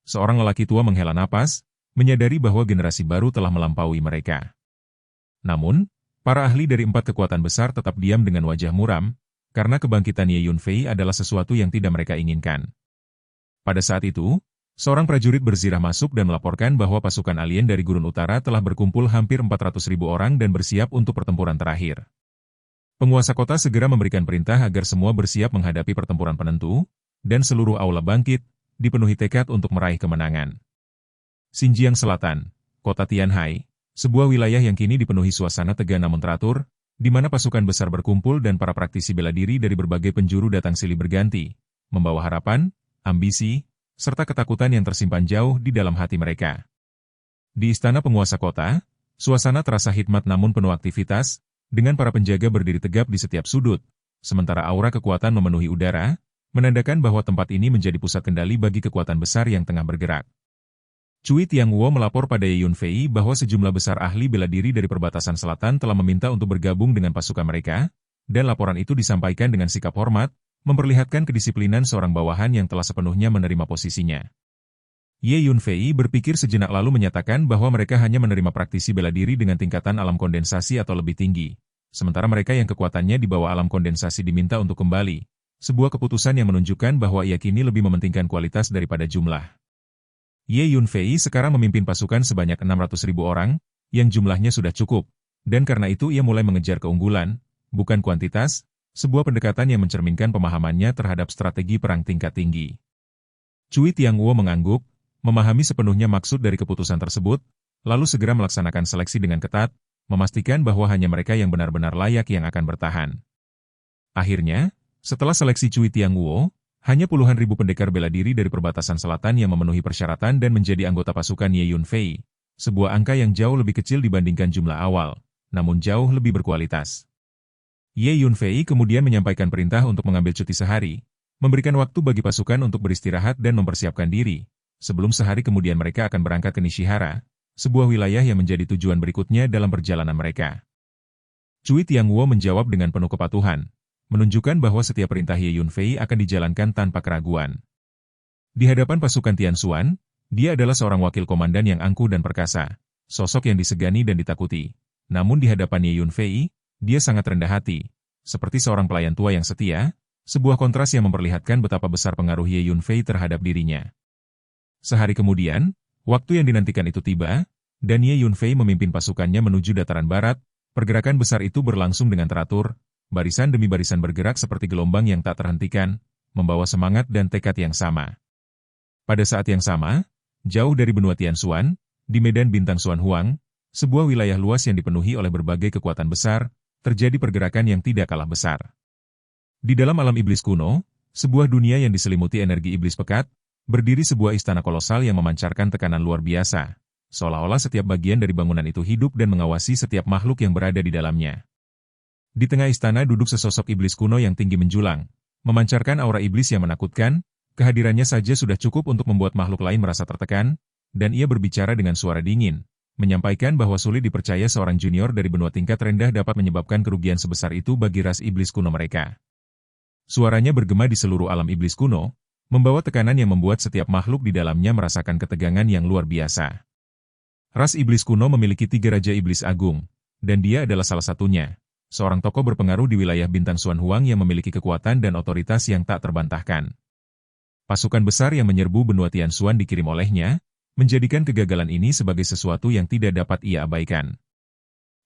Seorang lelaki tua menghela napas, menyadari bahwa generasi baru telah melampaui mereka. Namun, para ahli dari 4 kekuatan besar tetap diam dengan wajah muram, karena kebangkitan Ye Yunfei adalah sesuatu yang tidak mereka inginkan. Pada saat itu, seorang prajurit berzirah masuk dan melaporkan bahwa pasukan alien dari Gurun Utara telah berkumpul hampir 400.000 orang dan bersiap untuk pertempuran terakhir. Penguasa kota segera memberikan perintah agar semua bersiap menghadapi pertempuran penentu, dan seluruh aula bangkit, dipenuhi tekad untuk meraih kemenangan. Xinjiang Selatan, kota Tianhai, sebuah wilayah yang kini dipenuhi suasana tegang namun teratur, di mana pasukan besar berkumpul dan para praktisi bela diri dari berbagai penjuru datang silih berganti, membawa harapan, ambisi, serta ketakutan yang tersimpan jauh di dalam hati mereka. Di istana penguasa kota, suasana terasa hikmat namun penuh aktivitas, dengan para penjaga berdiri tegap di setiap sudut, sementara aura kekuatan memenuhi udara, menandakan bahwa tempat ini menjadi pusat kendali bagi kekuatan besar yang tengah bergerak. Cui Tianguo melapor pada Ye Yunfei bahwa sejumlah besar ahli bela diri dari perbatasan selatan telah meminta untuk bergabung dengan pasukan mereka, dan laporan itu disampaikan dengan sikap hormat, memperlihatkan kedisiplinan seorang bawahan yang telah sepenuhnya menerima posisinya. Ye Yunfei berpikir sejenak lalu menyatakan bahwa mereka hanya menerima praktisi bela diri dengan tingkatan alam kondensasi atau lebih tinggi, sementara mereka yang kekuatannya di bawah alam kondensasi diminta untuk kembali, sebuah keputusan yang menunjukkan bahwa ia kini lebih mementingkan kualitas daripada jumlah. Ye Yunfei sekarang memimpin pasukan sebanyak 600.000 orang, yang jumlahnya sudah cukup, dan karena itu ia mulai mengejar keunggulan, bukan kuantitas, sebuah pendekatan yang mencerminkan pemahamannya terhadap strategi perang tingkat tinggi. Cui Tianguo mengangguk, memahami sepenuhnya maksud dari keputusan tersebut, lalu segera melaksanakan seleksi dengan ketat, memastikan bahwa hanya mereka yang benar-benar layak yang akan bertahan. Akhirnya, setelah seleksi Cui Tianguo, hanya puluhan ribu pendekar bela diri dari perbatasan selatan yang memenuhi persyaratan dan menjadi anggota pasukan Ye Yunfei, sebuah angka yang jauh lebih kecil dibandingkan jumlah awal, namun jauh lebih berkualitas. Ye Yunfei kemudian menyampaikan perintah untuk mengambil cuti sehari, memberikan waktu bagi pasukan untuk beristirahat dan mempersiapkan diri, sebelum sehari kemudian mereka akan berangkat ke Nishihara, sebuah wilayah yang menjadi tujuan berikutnya dalam perjalanan mereka. Cui Tianguo menjawab dengan penuh kepatuhan, menunjukkan bahwa setiap perintah Ye Yunfei akan dijalankan tanpa keraguan. Di hadapan pasukan Tianxuan, dia adalah seorang wakil komandan yang angkuh dan perkasa, sosok yang disegani dan ditakuti. Namun di hadapan Ye Yunfei, dia sangat rendah hati, seperti seorang pelayan tua yang setia, sebuah kontras yang memperlihatkan betapa besar pengaruh Ye Yunfei terhadap dirinya. Sehari kemudian, waktu yang dinantikan itu tiba, dan Ye Yunfei memimpin pasukannya menuju dataran barat. Pergerakan besar itu berlangsung dengan teratur, barisan demi barisan bergerak seperti gelombang yang tak terhentikan, membawa semangat dan tekad yang sama. Pada saat yang sama, jauh dari benua Tianxuan, di medan bintang Xuan Huang, sebuah wilayah luas yang dipenuhi oleh berbagai kekuatan besar, terjadi pergerakan yang tidak kalah besar. Di dalam alam iblis kuno, sebuah dunia yang diselimuti energi iblis pekat, berdiri sebuah istana kolosal yang memancarkan tekanan luar biasa, seolah-olah setiap bagian dari bangunan itu hidup dan mengawasi setiap makhluk yang berada di dalamnya. Di tengah istana duduk sesosok iblis kuno yang tinggi menjulang, memancarkan aura iblis yang menakutkan, kehadirannya saja sudah cukup untuk membuat makhluk lain merasa tertekan, dan ia berbicara dengan suara dingin, menyampaikan bahwa sulit dipercaya seorang junior dari benua tingkat rendah dapat menyebabkan kerugian sebesar itu bagi ras iblis kuno mereka. Suaranya bergema di seluruh alam iblis kuno, membawa tekanan yang membuat setiap makhluk di dalamnya merasakan ketegangan yang luar biasa. Ras iblis kuno memiliki 3 raja iblis agung, dan dia adalah salah satunya, seorang tokoh berpengaruh di wilayah bintang Xuan Huang yang memiliki kekuatan dan otoritas yang tak terbantahkan. Pasukan besar yang menyerbu benua Tianxuan dikirim olehnya, menjadikan kegagalan ini sebagai sesuatu yang tidak dapat ia abaikan.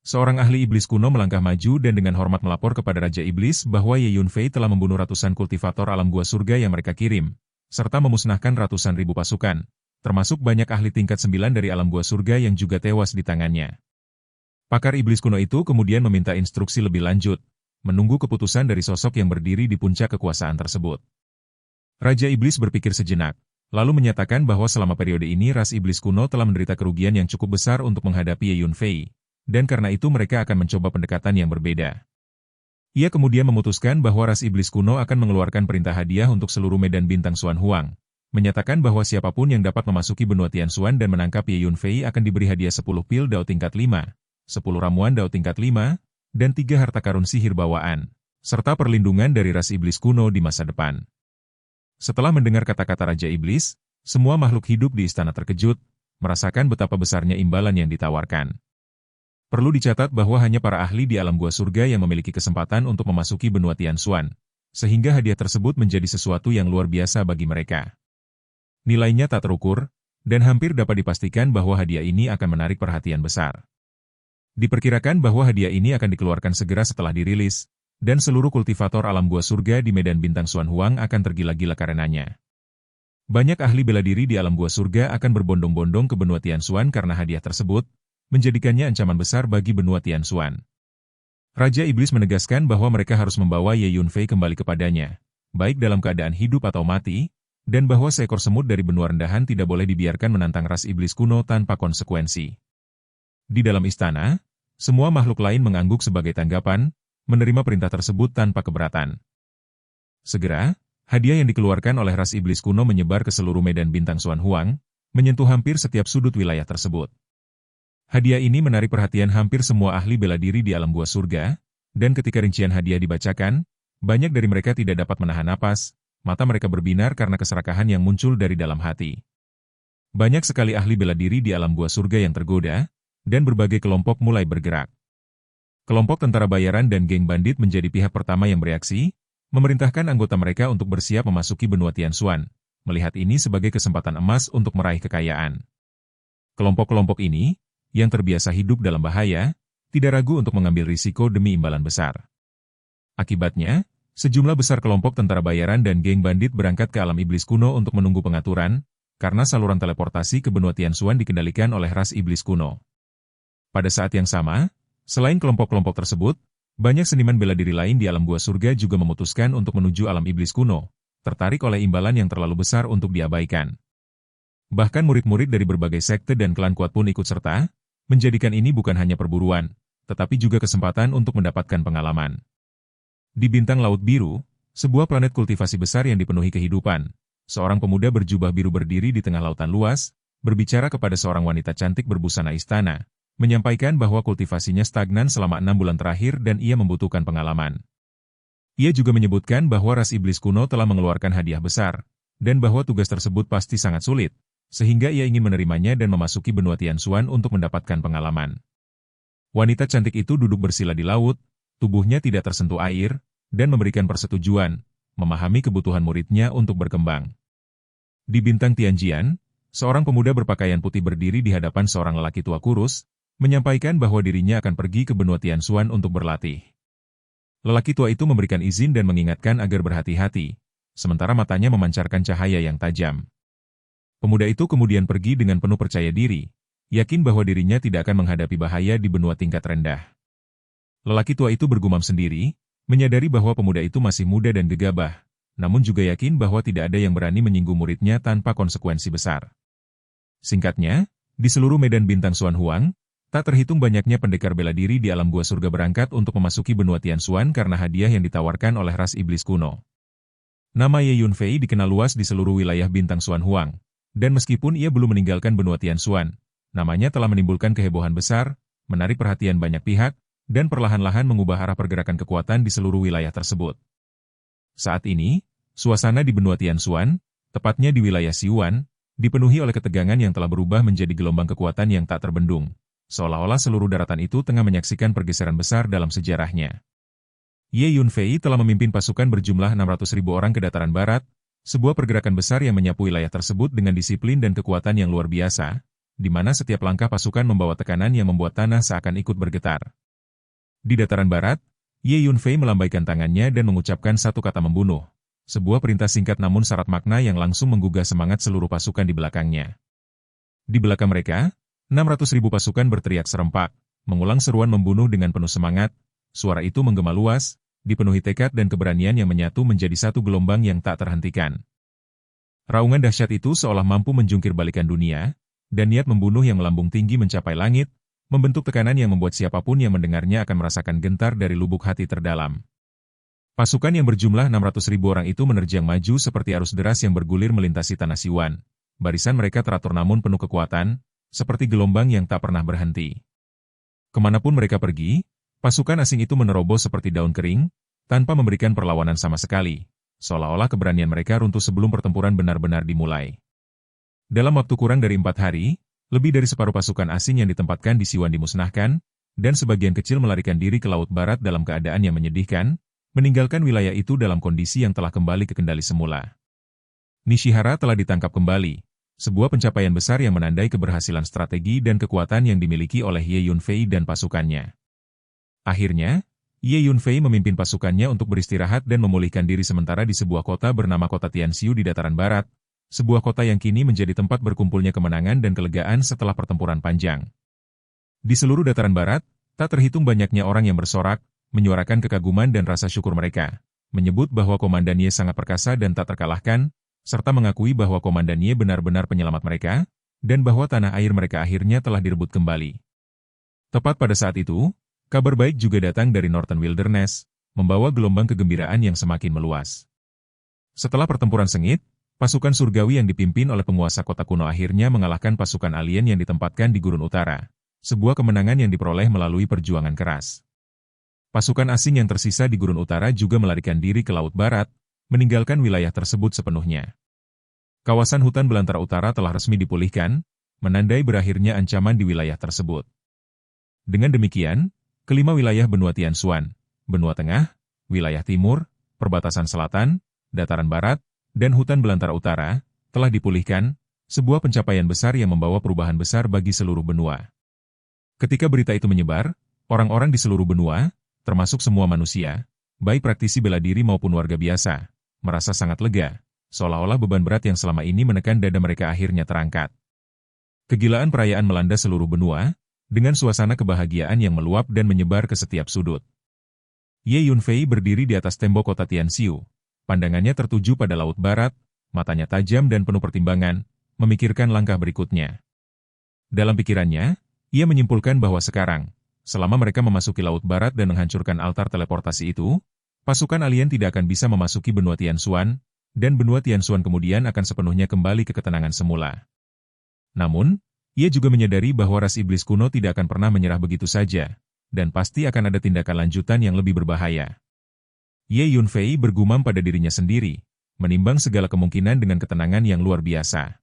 Seorang ahli iblis kuno melangkah maju dan dengan hormat melapor kepada Raja Iblis bahwa Ye Yunfei telah membunuh ratusan kultivator alam gua surga yang mereka kirim, serta memusnahkan ratusan ribu pasukan, termasuk banyak ahli tingkat 9 dari alam gua surga yang juga tewas di tangannya. Pakar iblis kuno itu kemudian meminta instruksi lebih lanjut, menunggu keputusan dari sosok yang berdiri di puncak kekuasaan tersebut. Raja Iblis berpikir sejenak, lalu menyatakan bahwa selama periode ini ras iblis kuno telah menderita kerugian yang cukup besar untuk menghadapi Ye Yunfei, dan karena itu mereka akan mencoba pendekatan yang berbeda. Ia kemudian memutuskan bahwa ras iblis kuno akan mengeluarkan perintah hadiah untuk seluruh medan bintang Xuan Huang, menyatakan bahwa siapapun yang dapat memasuki benua Tianxuan dan menangkap Ye Yunfei akan diberi hadiah 10 pil dao tingkat 5, 10 ramuan dao tingkat 5, dan 3 harta karun sihir bawaan, serta perlindungan dari ras iblis kuno di masa depan. Setelah mendengar kata-kata Raja Iblis, semua makhluk hidup di istana terkejut, merasakan betapa besarnya imbalan yang ditawarkan. Perlu dicatat bahwa hanya para ahli di alam gua surga yang memiliki kesempatan untuk memasuki benua Tianxuan, sehingga hadiah tersebut menjadi sesuatu yang luar biasa bagi mereka. Nilainya tak terukur, dan hampir dapat dipastikan bahwa hadiah ini akan menarik perhatian besar. Diperkirakan bahwa hadiah ini akan dikeluarkan segera setelah dirilis, dan seluruh kultivator alam gua surga di medan bintang Xuan Huang akan tergila-gila karenanya. Banyak ahli bela diri di alam gua surga akan berbondong-bondong ke benua Tianxuan karena hadiah tersebut, menjadikannya ancaman besar bagi benua Tianxuan. Raja Iblis menegaskan bahwa mereka harus membawa Ye Yunfei kembali kepadanya, baik dalam keadaan hidup atau mati, dan bahwa seekor semut dari benua rendahan tidak boleh dibiarkan menantang ras iblis kuno tanpa konsekuensi. Di dalam istana, semua makhluk lain mengangguk sebagai tanggapan, menerima perintah tersebut tanpa keberatan. Segera, hadiah yang dikeluarkan oleh ras iblis kuno menyebar ke seluruh medan bintang Xuan Huang, menyentuh hampir setiap sudut wilayah tersebut. Hadiah ini menarik perhatian hampir semua ahli bela diri di alam gua surga, dan ketika rincian hadiah dibacakan, banyak dari mereka tidak dapat menahan napas, mata mereka berbinar karena keserakahan yang muncul dari dalam hati. Banyak sekali ahli bela diri di alam gua surga yang tergoda, dan berbagai kelompok mulai bergerak. Kelompok tentara bayaran dan geng bandit menjadi pihak pertama yang bereaksi, memerintahkan anggota mereka untuk bersiap memasuki benua Tianxuan, melihat ini sebagai kesempatan emas untuk meraih kekayaan. Kelompok-kelompok ini, yang terbiasa hidup dalam bahaya, tidak ragu untuk mengambil risiko demi imbalan besar. Akibatnya, sejumlah besar kelompok tentara bayaran dan geng bandit berangkat ke alam iblis kuno untuk menunggu pengaturan, karena saluran teleportasi ke benua Tianxuan dikendalikan oleh ras iblis kuno. Pada saat yang sama, selain kelompok-kelompok tersebut, banyak seniman bela diri lain di alam gua surga juga memutuskan untuk menuju alam iblis kuno, tertarik oleh imbalan yang terlalu besar untuk diabaikan. Bahkan murid-murid dari berbagai sekte dan klan kuat pun ikut serta, menjadikan ini bukan hanya perburuan, tetapi juga kesempatan untuk mendapatkan pengalaman. Di bintang Laut Biru, sebuah planet kultivasi besar yang dipenuhi kehidupan, seorang pemuda berjubah biru berdiri di tengah lautan luas, berbicara kepada seorang wanita cantik berbusana istana, menyampaikan bahwa kultivasinya stagnan selama 6 bulan terakhir dan ia membutuhkan pengalaman. Ia juga menyebutkan bahwa ras iblis kuno telah mengeluarkan hadiah besar, dan bahwa tugas tersebut pasti sangat sulit, sehingga ia ingin menerimanya dan memasuki benua Tianxuan untuk mendapatkan pengalaman. Wanita cantik itu duduk bersila di laut, tubuhnya tidak tersentuh air, dan memberikan persetujuan, memahami kebutuhan muridnya untuk berkembang. Di bintang Tianjian, seorang pemuda berpakaian putih berdiri di hadapan seorang lelaki tua kurus, menyampaikan bahwa dirinya akan pergi ke benua Tianxuan untuk berlatih. Lelaki tua itu memberikan izin dan mengingatkan agar berhati-hati, sementara matanya memancarkan cahaya yang tajam. Pemuda itu kemudian pergi dengan penuh percaya diri, yakin bahwa dirinya tidak akan menghadapi bahaya di benua tingkat rendah. Lelaki tua itu bergumam sendiri, menyadari bahwa pemuda itu masih muda dan gegabah, namun juga yakin bahwa tidak ada yang berani menyinggung muridnya tanpa konsekuensi besar. Singkatnya, di seluruh medan bintang Xuan Huang, tak terhitung banyaknya pendekar bela diri di alam gua surga berangkat untuk memasuki benua Tianxuan karena hadiah yang ditawarkan oleh ras iblis kuno. Nama Ye Yunfei dikenal luas di seluruh wilayah bintang Xuan Huang. Dan meskipun ia belum meninggalkan benua Tianxuan, namanya telah menimbulkan kehebohan besar, menarik perhatian banyak pihak, dan perlahan-lahan mengubah arah pergerakan kekuatan di seluruh wilayah tersebut. Saat ini, suasana di benua Tianxuan, tepatnya di wilayah Siuan, dipenuhi oleh ketegangan yang telah berubah menjadi gelombang kekuatan yang tak terbendung, seolah-olah seluruh daratan itu tengah menyaksikan pergeseran besar dalam sejarahnya. Ye Yunfei telah memimpin pasukan berjumlah 600.000 orang ke dataran barat, Sebuah pergerakan besar yang menyapu wilayah tersebut dengan disiplin dan kekuatan yang luar biasa, di mana setiap langkah pasukan membawa tekanan yang membuat tanah seakan ikut bergetar. Di dataran barat, Ye Yunfei melambaikan tangannya dan mengucapkan satu kata membunuh. Sebuah perintah singkat namun syarat makna yang langsung menggugah semangat seluruh pasukan di belakangnya. Di belakang mereka, 600.000 pasukan berteriak serempak, mengulang seruan membunuh dengan penuh semangat. Suara itu menggema luas, dipenuhi tekad dan keberanian yang menyatu menjadi satu gelombang yang tak terhentikan. Raungan dahsyat itu seolah mampu menjungkir balikan dunia, dan niat membunuh yang melambung tinggi mencapai langit, membentuk tekanan yang membuat siapapun yang mendengarnya akan merasakan gentar dari lubuk hati terdalam. Pasukan yang berjumlah 600.000 orang itu menerjang maju seperti arus deras yang bergulir melintasi tanah Siwan. Barisan mereka teratur namun penuh kekuatan, seperti gelombang yang tak pernah berhenti. Kemanapun mereka pergi, pasukan asing itu menerobos seperti daun kering, tanpa memberikan perlawanan sama sekali, seolah-olah keberanian mereka runtuh sebelum pertempuran benar-benar dimulai. Dalam waktu kurang dari 4 hari, lebih dari separuh pasukan asing yang ditempatkan di Siwan dimusnahkan, dan sebagian kecil melarikan diri ke Laut Barat dalam keadaan yang menyedihkan, meninggalkan wilayah itu dalam kondisi yang telah kembali ke kendali semula. Nishihara telah ditangkap kembali, sebuah pencapaian besar yang menandai keberhasilan strategi dan kekuatan yang dimiliki oleh Ye Yunfei dan pasukannya. Akhirnya, Ye Yunfei memimpin pasukannya untuk beristirahat dan memulihkan diri sementara di sebuah kota bernama Kota Tianxiu di dataran barat, sebuah kota yang kini menjadi tempat berkumpulnya kemenangan dan kelegaan setelah pertempuran panjang. Di seluruh dataran barat, tak terhitung banyaknya orang yang bersorak, menyuarakan kekaguman dan rasa syukur mereka, menyebut bahwa Komandan Ye sangat perkasa dan tak terkalahkan, serta mengakui bahwa Komandan Ye benar-benar penyelamat mereka, dan bahwa tanah air mereka akhirnya telah direbut kembali. Tepat pada saat itu, kabar baik juga datang dari Northern Wilderness, membawa gelombang kegembiraan yang semakin meluas. Setelah pertempuran sengit, pasukan surgawi yang dipimpin oleh penguasa kota kuno akhirnya mengalahkan pasukan alien yang ditempatkan di Gurun Utara, sebuah kemenangan yang diperoleh melalui perjuangan keras. Pasukan asing yang tersisa di Gurun Utara juga melarikan diri ke Laut Barat, meninggalkan wilayah tersebut sepenuhnya. Kawasan hutan belantara utara telah resmi dipulihkan, menandai berakhirnya ancaman di wilayah tersebut. Dengan demikian, kelima wilayah benua Tianshuan, benua tengah, wilayah timur, perbatasan selatan, dataran barat, dan hutan belantara utara, telah dipulihkan, sebuah pencapaian besar yang membawa perubahan besar bagi seluruh benua. Ketika berita itu menyebar, orang-orang di seluruh benua, termasuk semua manusia, baik praktisi bela diri maupun warga biasa, merasa sangat lega, seolah-olah beban berat yang selama ini menekan dada mereka akhirnya terangkat. Kegilaan perayaan melanda seluruh benua, dengan suasana kebahagiaan yang meluap dan menyebar ke setiap sudut. Ye Yunfei berdiri di atas tembok kota Tianxiu, pandangannya tertuju pada Laut Barat, matanya tajam dan penuh pertimbangan, memikirkan langkah berikutnya. Dalam pikirannya, ia menyimpulkan bahwa sekarang, selama mereka memasuki Laut Barat dan menghancurkan altar teleportasi itu, pasukan alien tidak akan bisa memasuki benua Tianshuan, dan benua Tianshuan kemudian akan sepenuhnya kembali ke ketenangan semula. Namun, ia juga menyadari bahwa ras iblis kuno tidak akan pernah menyerah begitu saja, dan pasti akan ada tindakan lanjutan yang lebih berbahaya. Ye Yunfei bergumam pada dirinya sendiri, menimbang segala kemungkinan dengan ketenangan yang luar biasa.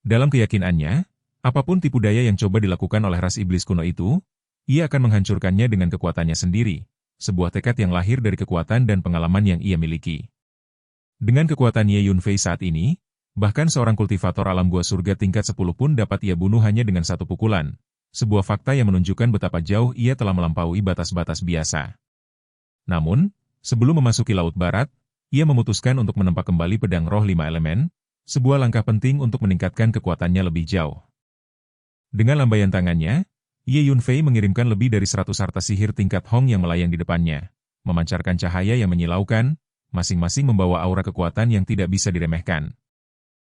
Dalam keyakinannya, apapun tipu daya yang coba dilakukan oleh ras iblis kuno itu, ia akan menghancurkannya dengan kekuatannya sendiri, sebuah tekad yang lahir dari kekuatan dan pengalaman yang ia miliki. Dengan kekuatan Ye Yunfei saat ini, bahkan seorang kultivator alam gua surga tingkat 10 pun dapat ia bunuh hanya dengan satu pukulan, sebuah fakta yang menunjukkan betapa jauh ia telah melampaui batas-batas biasa. Namun, sebelum memasuki Laut Barat, ia memutuskan untuk menempa kembali pedang roh 5 elemen, sebuah langkah penting untuk meningkatkan kekuatannya lebih jauh. Dengan lambaian tangannya, Ye Yunfei mengirimkan lebih dari 100 harta sihir tingkat Hong yang melayang di depannya, memancarkan cahaya yang menyilaukan, masing-masing membawa aura kekuatan yang tidak bisa diremehkan.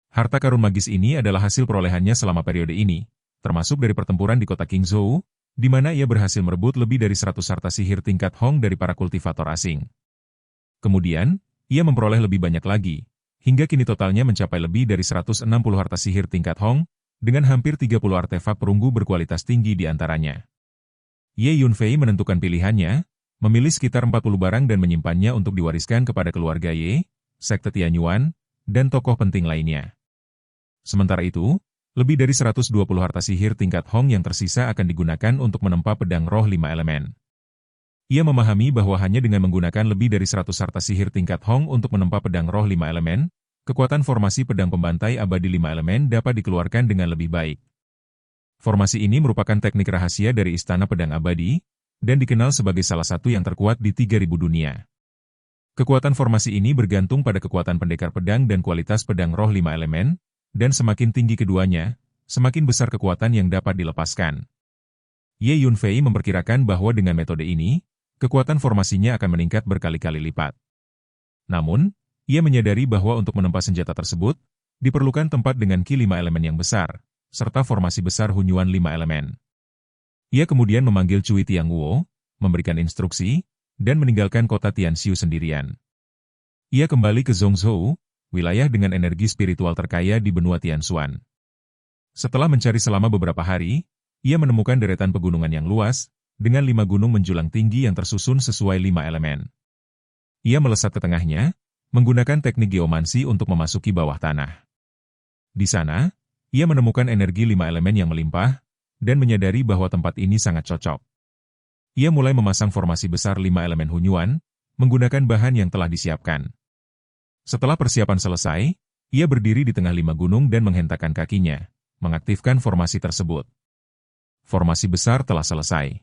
Harta karun magis ini adalah hasil perolehannya selama periode ini, termasuk dari pertempuran di kota Qingzhou, di mana ia berhasil merebut lebih dari 100 harta sihir tingkat Hong dari para kultivator asing. Kemudian, ia memperoleh lebih banyak lagi, hingga kini totalnya mencapai lebih dari 160 harta sihir tingkat Hong, dengan hampir 30 artefak perunggu berkualitas tinggi di antaranya. Ye Yunfei menentukan pilihannya, memilih sekitar 40 barang dan menyimpannya untuk diwariskan kepada keluarga Ye, sekte Tianyuan, dan tokoh penting lainnya. Sementara itu, lebih dari 120 harta sihir tingkat Hong yang tersisa akan digunakan untuk menempa pedang roh 5 elemen. Ia memahami bahwa hanya dengan menggunakan lebih dari 100 harta sihir tingkat Hong untuk menempa pedang roh 5 elemen, kekuatan formasi pedang pembantai abadi 5 elemen dapat dikeluarkan dengan lebih baik. Formasi ini merupakan teknik rahasia dari Istana Pedang Abadi, dan dikenal sebagai salah satu yang terkuat di 3000 dunia. Kekuatan formasi ini bergantung pada kekuatan pendekar pedang dan kualitas pedang roh 5 elemen, dan semakin tinggi keduanya, semakin besar kekuatan yang dapat dilepaskan. Ye Yunfei memperkirakan bahwa dengan metode ini, kekuatan formasinya akan meningkat berkali-kali lipat. Namun, ia menyadari bahwa untuk menempa senjata tersebut, diperlukan tempat dengan ki 5 elemen yang besar, serta formasi besar Hunyuan 5 elemen. Ia kemudian memanggil Cui Tiangguo, memberikan instruksi, dan meninggalkan kota Tianxiu sendirian. Ia kembali ke Zhongzhou, wilayah dengan energi spiritual terkaya di benua Tianshuan. Setelah mencari selama beberapa hari, ia menemukan deretan pegunungan yang luas, dengan 5 gunung menjulang tinggi yang tersusun sesuai 5 elemen. Ia melesat ke tengahnya, menggunakan teknik geomansi untuk memasuki bawah tanah. Di sana, ia menemukan energi 5 elemen yang melimpah, dan menyadari bahwa tempat ini sangat cocok. Ia mulai memasang formasi besar 5 elemen Hunyuan, menggunakan bahan yang telah disiapkan. Setelah persiapan selesai, ia berdiri di tengah 5 gunung dan menghentakkan kakinya, mengaktifkan formasi tersebut. Formasi besar telah selesai.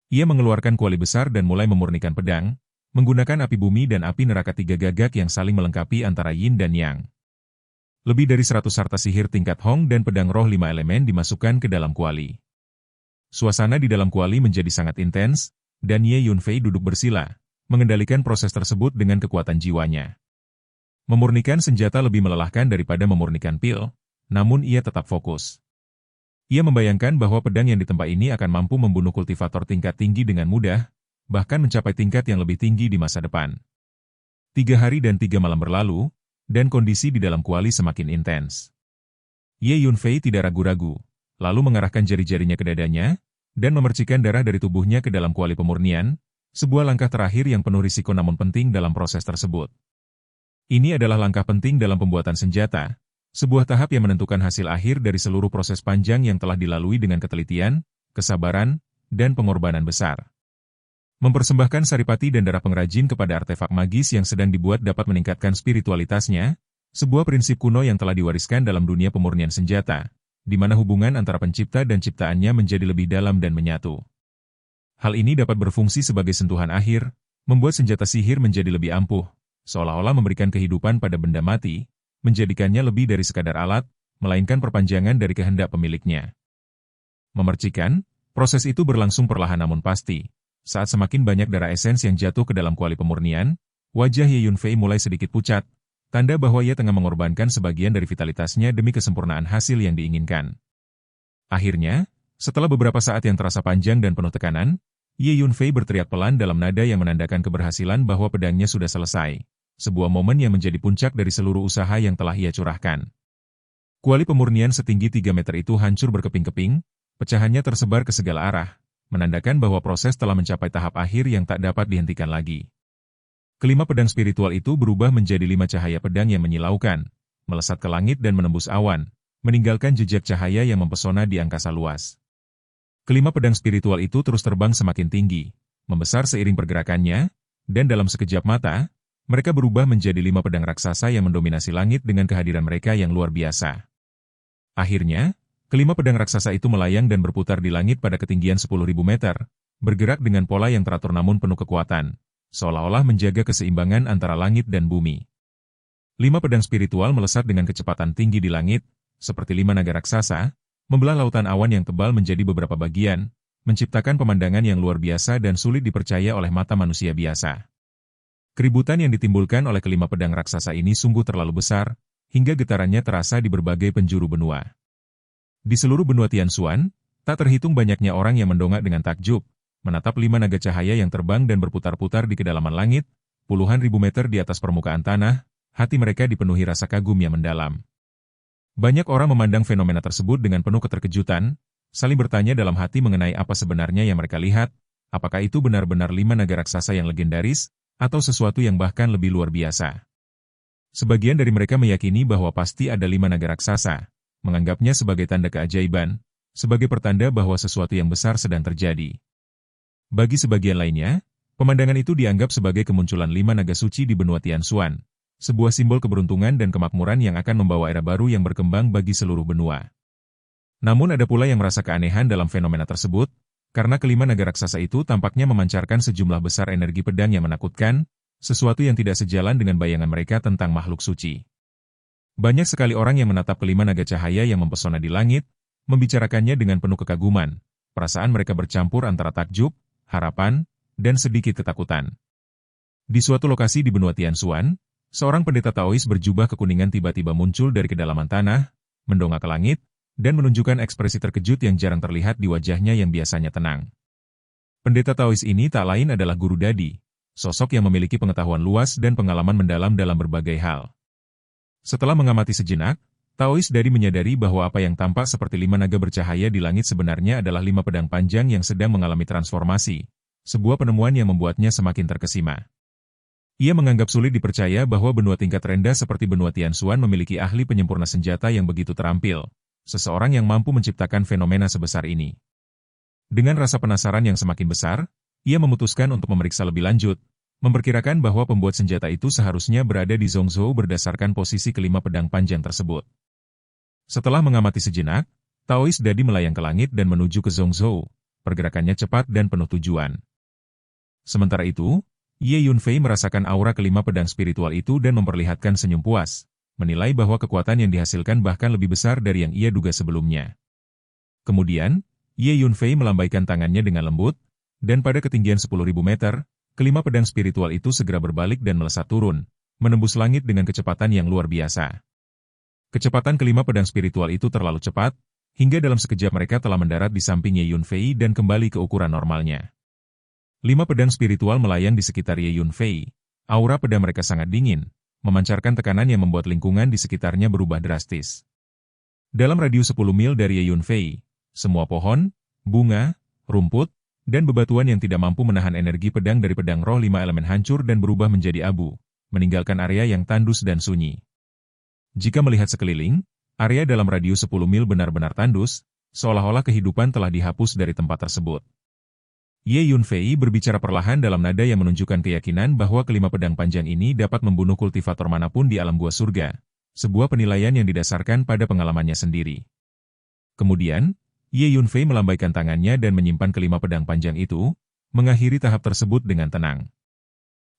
Ia mengeluarkan kuali besar dan mulai memurnikan pedang, menggunakan api bumi dan api neraka 3 gagak yang saling melengkapi antara yin dan yang. Lebih dari 100 harta sihir tingkat Hong dan pedang roh 5 elemen dimasukkan ke dalam kuali. Suasana di dalam kuali menjadi sangat intens, dan Ye Yunfei duduk bersila, mengendalikan proses tersebut dengan kekuatan jiwanya. Memurnikan senjata lebih melelahkan daripada memurnikan pil, namun ia tetap fokus. Ia membayangkan bahwa pedang yang ditempa ini akan mampu membunuh kultivator tingkat tinggi dengan mudah, bahkan mencapai tingkat yang lebih tinggi di masa depan. 3 hari dan 3 malam berlalu, dan kondisi di dalam kuali semakin intens. Ye Yunfei tidak ragu-ragu, lalu mengarahkan jari-jarinya ke dadanya, dan memercikan darah dari tubuhnya ke dalam kuali pemurnian, sebuah langkah terakhir yang penuh risiko namun penting dalam proses tersebut. Ini adalah langkah penting dalam pembuatan senjata, sebuah tahap yang menentukan hasil akhir dari seluruh proses panjang yang telah dilalui dengan ketelitian, kesabaran, dan pengorbanan besar. Mempersembahkan saripati dan darah pengrajin kepada artefak magis yang sedang dibuat dapat meningkatkan spiritualitasnya, sebuah prinsip kuno yang telah diwariskan dalam dunia pemurnian senjata, di mana hubungan antara pencipta dan ciptaannya menjadi lebih dalam dan menyatu. Hal ini dapat berfungsi sebagai sentuhan akhir, membuat senjata sihir menjadi lebih ampuh, seolah-olah memberikan kehidupan pada benda mati, menjadikannya lebih dari sekadar alat, melainkan perpanjangan dari kehendak pemiliknya. Memercikan, proses itu berlangsung perlahan namun pasti. Saat semakin banyak darah esens yang jatuh ke dalam kuali pemurnian, wajah Ye Yunfei mulai sedikit pucat, tanda bahwa ia tengah mengorbankan sebagian dari vitalitasnya demi kesempurnaan hasil yang diinginkan. Akhirnya, setelah beberapa saat yang terasa panjang dan penuh tekanan, Ye Yunfei berteriak pelan dalam nada yang menandakan keberhasilan bahwa pedangnya sudah selesai. Sebuah momen yang menjadi puncak dari seluruh usaha yang telah ia curahkan. Kuali pemurnian setinggi 3 meter itu hancur berkeping-keping, pecahannya tersebar ke segala arah, menandakan bahwa proses telah mencapai tahap akhir yang tak dapat dihentikan lagi. Kelima pedang spiritual itu berubah menjadi 5 cahaya pedang yang menyilaukan, melesat ke langit dan menembus awan, meninggalkan jejak cahaya yang mempesona di angkasa luas. Kelima pedang spiritual itu terus terbang semakin tinggi, membesar seiring pergerakannya, dan dalam sekejap mata, mereka berubah menjadi 5 pedang raksasa yang mendominasi langit dengan kehadiran mereka yang luar biasa. Akhirnya, kelima pedang raksasa itu melayang dan berputar di langit pada ketinggian 10.000 meter, bergerak dengan pola yang teratur namun penuh kekuatan, seolah-olah menjaga keseimbangan antara langit dan bumi. 5 pedang spiritual melesat dengan kecepatan tinggi di langit, seperti 5 naga raksasa, membelah lautan awan yang tebal menjadi beberapa bagian, menciptakan pemandangan yang luar biasa dan sulit dipercaya oleh mata manusia biasa. Keributan yang ditimbulkan oleh kelima pedang raksasa ini sungguh terlalu besar, hingga getarannya terasa di berbagai penjuru benua. Di seluruh benua Tianshuan, tak terhitung banyaknya orang yang mendongak dengan takjub, menatap 5 naga cahaya yang terbang dan berputar-putar di kedalaman langit, puluhan ribu meter di atas permukaan tanah, hati mereka dipenuhi rasa kagum yang mendalam. Banyak orang memandang fenomena tersebut dengan penuh keterkejutan, saling bertanya dalam hati mengenai apa sebenarnya yang mereka lihat, apakah itu benar-benar 5 naga raksasa yang legendaris, atau sesuatu yang bahkan lebih luar biasa. Sebagian dari mereka meyakini bahwa pasti ada 5 naga raksasa, menganggapnya sebagai tanda keajaiban, sebagai pertanda bahwa sesuatu yang besar sedang terjadi. Bagi sebagian lainnya, pemandangan itu dianggap sebagai kemunculan 5 naga suci di benua Tianshuan, sebuah simbol keberuntungan dan kemakmuran yang akan membawa era baru yang berkembang bagi seluruh benua. Namun ada pula yang merasa keanehan dalam fenomena tersebut, karena kelima naga raksasa itu tampaknya memancarkan sejumlah besar energi pedang yang menakutkan, sesuatu yang tidak sejalan dengan bayangan mereka tentang makhluk suci. Banyak sekali orang yang menatap kelima naga cahaya yang mempesona di langit, membicarakannya dengan penuh kekaguman. Perasaan mereka bercampur antara takjub, harapan, dan sedikit ketakutan. Di suatu lokasi di benua Tianshuan, seorang pendeta Taois berjubah kekuningan tiba-tiba muncul dari kedalaman tanah, mendongak ke langit, dan menunjukkan ekspresi terkejut yang jarang terlihat di wajahnya yang biasanya tenang. Pendeta Taois ini tak lain adalah Guru Dadi, sosok yang memiliki pengetahuan luas dan pengalaman mendalam dalam berbagai hal. Setelah mengamati sejenak, Taois Dadi menyadari bahwa apa yang tampak seperti lima naga bercahaya di langit sebenarnya adalah lima pedang panjang yang sedang mengalami transformasi, sebuah penemuan yang membuatnya semakin terkesima. Ia menganggap sulit dipercaya bahwa benua tingkat rendah seperti benua Tianshuan memiliki ahli penyempurna senjata yang begitu terampil, seseorang yang mampu menciptakan fenomena sebesar ini. Dengan rasa penasaran yang semakin besar, ia memutuskan untuk memeriksa lebih lanjut, memperkirakan bahwa pembuat senjata itu seharusnya berada di Zhongzhou berdasarkan posisi kelima pedang panjang tersebut. Setelah mengamati sejenak, Taois Dadi melayang ke langit dan menuju ke Zhongzhou, pergerakannya cepat dan penuh tujuan. Sementara itu, Ye Yunfei merasakan aura kelima pedang spiritual itu dan memperlihatkan senyum puas, menilai bahwa kekuatan yang dihasilkan bahkan lebih besar dari yang ia duga sebelumnya. Kemudian, Ye Yunfei melambaikan tangannya dengan lembut, dan pada ketinggian 10.000 meter, kelima pedang spiritual itu segera berbalik dan melesat turun, menembus langit dengan kecepatan yang luar biasa. Kecepatan kelima pedang spiritual itu terlalu cepat, hingga dalam sekejap mereka telah mendarat di samping Ye Yunfei dan kembali ke ukuran normalnya. Lima pedang spiritual melayang di sekitar Ye Yunfei. Aura pedang mereka sangat dingin, memancarkan tekanan yang membuat lingkungan di sekitarnya berubah drastis. Dalam radius 10 mil dari Ye Yunfei, semua pohon, bunga, rumput, dan bebatuan yang tidak mampu menahan energi pedang dari pedang roh lima elemen hancur dan berubah menjadi abu, meninggalkan area yang tandus dan sunyi. Jika melihat sekeliling, area dalam radius 10 mil benar-benar tandus, seolah-olah kehidupan telah dihapus dari tempat tersebut. Ye Yunfei berbicara perlahan dalam nada yang menunjukkan keyakinan bahwa kelima pedang panjang ini dapat membunuh kultivator manapun di alam gua surga, sebuah penilaian yang didasarkan pada pengalamannya sendiri. Kemudian, Ye Yunfei melambaikan tangannya dan menyimpan kelima pedang panjang itu, mengakhiri tahap tersebut dengan tenang.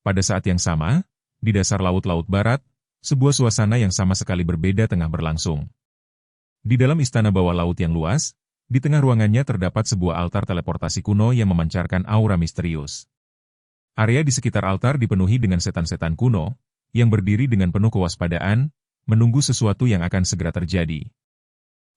Pada saat yang sama, di dasar laut-laut barat, sebuah suasana yang sama sekali berbeda tengah berlangsung. Di dalam istana bawah laut yang luas, di tengah ruangannya terdapat sebuah altar teleportasi kuno yang memancarkan aura misterius. Area di sekitar altar dipenuhi dengan setan-setan kuno, yang berdiri dengan penuh kewaspadaan, menunggu sesuatu yang akan segera terjadi.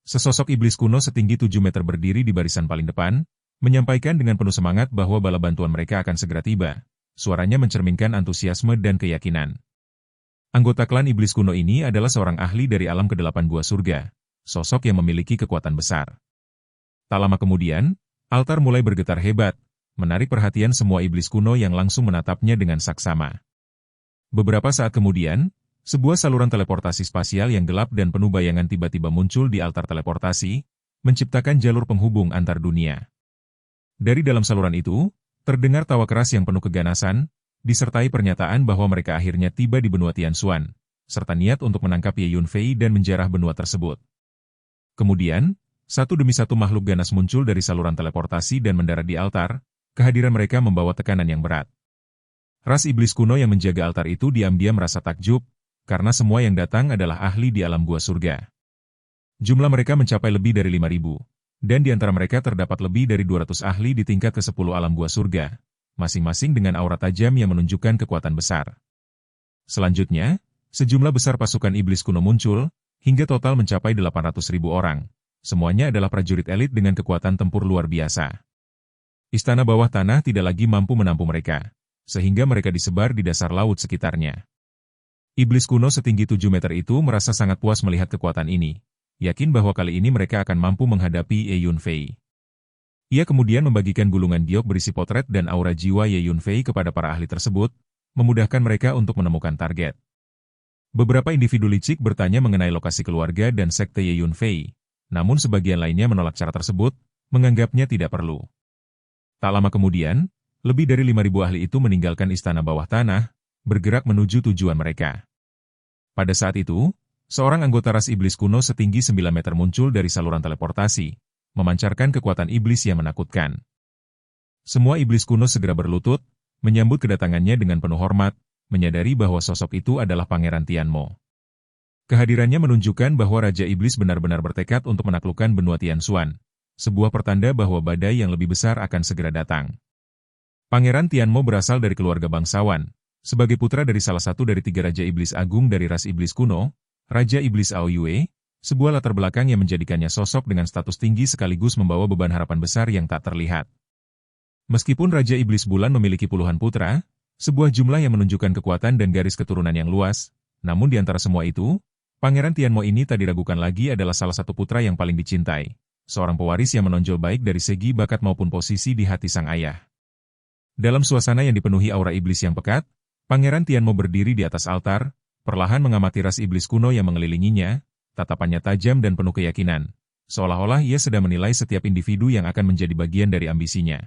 Sesosok iblis kuno setinggi 7 meter berdiri di barisan paling depan, menyampaikan dengan penuh semangat bahwa bala bantuan mereka akan segera tiba. Suaranya mencerminkan antusiasme dan keyakinan. Anggota klan iblis kuno ini adalah seorang ahli dari alam ke-8 gua surga, sosok yang memiliki kekuatan besar. Tak lama kemudian, altar mulai bergetar hebat, menarik perhatian semua iblis kuno yang langsung menatapnya dengan saksama. Beberapa saat kemudian, sebuah saluran teleportasi spasial yang gelap dan penuh bayangan tiba-tiba muncul di altar teleportasi, menciptakan jalur penghubung antar dunia. Dari dalam saluran itu, terdengar tawa keras yang penuh keganasan, disertai pernyataan bahwa mereka akhirnya tiba di benua Tianshuan, serta niat untuk menangkap Ye Yunfei dan menjarah benua tersebut. Kemudian, satu demi satu makhluk ganas muncul dari saluran teleportasi dan mendarat di altar, kehadiran mereka membawa tekanan yang berat. Ras iblis kuno yang menjaga altar itu diam-diam merasa takjub, karena semua yang datang adalah ahli di alam gua surga. Jumlah mereka mencapai lebih dari 5.000, dan di antara mereka terdapat lebih dari 200 ahli di tingkat ke-10 alam gua surga, masing-masing dengan aura tajam yang menunjukkan kekuatan besar. Selanjutnya, sejumlah besar pasukan iblis kuno muncul, hingga total mencapai 800.000 orang. Semuanya adalah prajurit elit dengan kekuatan tempur luar biasa. Istana bawah tanah tidak lagi mampu menampung mereka, sehingga mereka disebar di dasar laut sekitarnya. Iblis kuno setinggi 7 meter itu merasa sangat puas melihat kekuatan ini, yakin bahwa kali ini mereka akan mampu menghadapi Ye Yunfei. Ia kemudian membagikan gulungan giok berisi potret dan aura jiwa Ye Yunfei kepada para ahli tersebut, memudahkan mereka untuk menemukan target. Beberapa individu licik bertanya mengenai lokasi keluarga dan sekte Ye Yunfei, namun sebagian lainnya menolak cara tersebut, menganggapnya tidak perlu. Tak lama kemudian, lebih dari 5.000 ahli itu meninggalkan istana bawah tanah, bergerak menuju tujuan mereka. Pada saat itu, seorang anggota ras iblis kuno setinggi 9 meter muncul dari saluran teleportasi, memancarkan kekuatan iblis yang menakutkan. Semua iblis kuno segera berlutut, menyambut kedatangannya dengan penuh hormat, menyadari bahwa sosok itu adalah Pangeran Tianmo. Kehadirannya menunjukkan bahwa Raja Iblis benar-benar bertekad untuk menaklukkan benua Tianxuan, sebuah pertanda bahwa badai yang lebih besar akan segera datang. Pangeran Tianmo berasal dari keluarga bangsawan, sebagai putra dari salah satu dari 3 Raja Iblis Agung dari ras Iblis kuno, Raja Iblis Aoyue, sebuah latar belakang yang menjadikannya sosok dengan status tinggi sekaligus membawa beban harapan besar yang tak terlihat. Meskipun Raja Iblis Bulan memiliki puluhan putra, sebuah jumlah yang menunjukkan kekuatan dan garis keturunan yang luas, namun di antara semua itu, Pangeran Tianmo ini tak diragukan lagi adalah salah satu putra yang paling dicintai, seorang pewaris yang menonjol baik dari segi bakat maupun posisi di hati sang ayah. Dalam suasana yang dipenuhi aura iblis yang pekat, Pangeran Tianmo berdiri di atas altar, perlahan mengamati ras iblis kuno yang mengelilinginya, tatapannya tajam dan penuh keyakinan, seolah-olah ia sedang menilai setiap individu yang akan menjadi bagian dari ambisinya.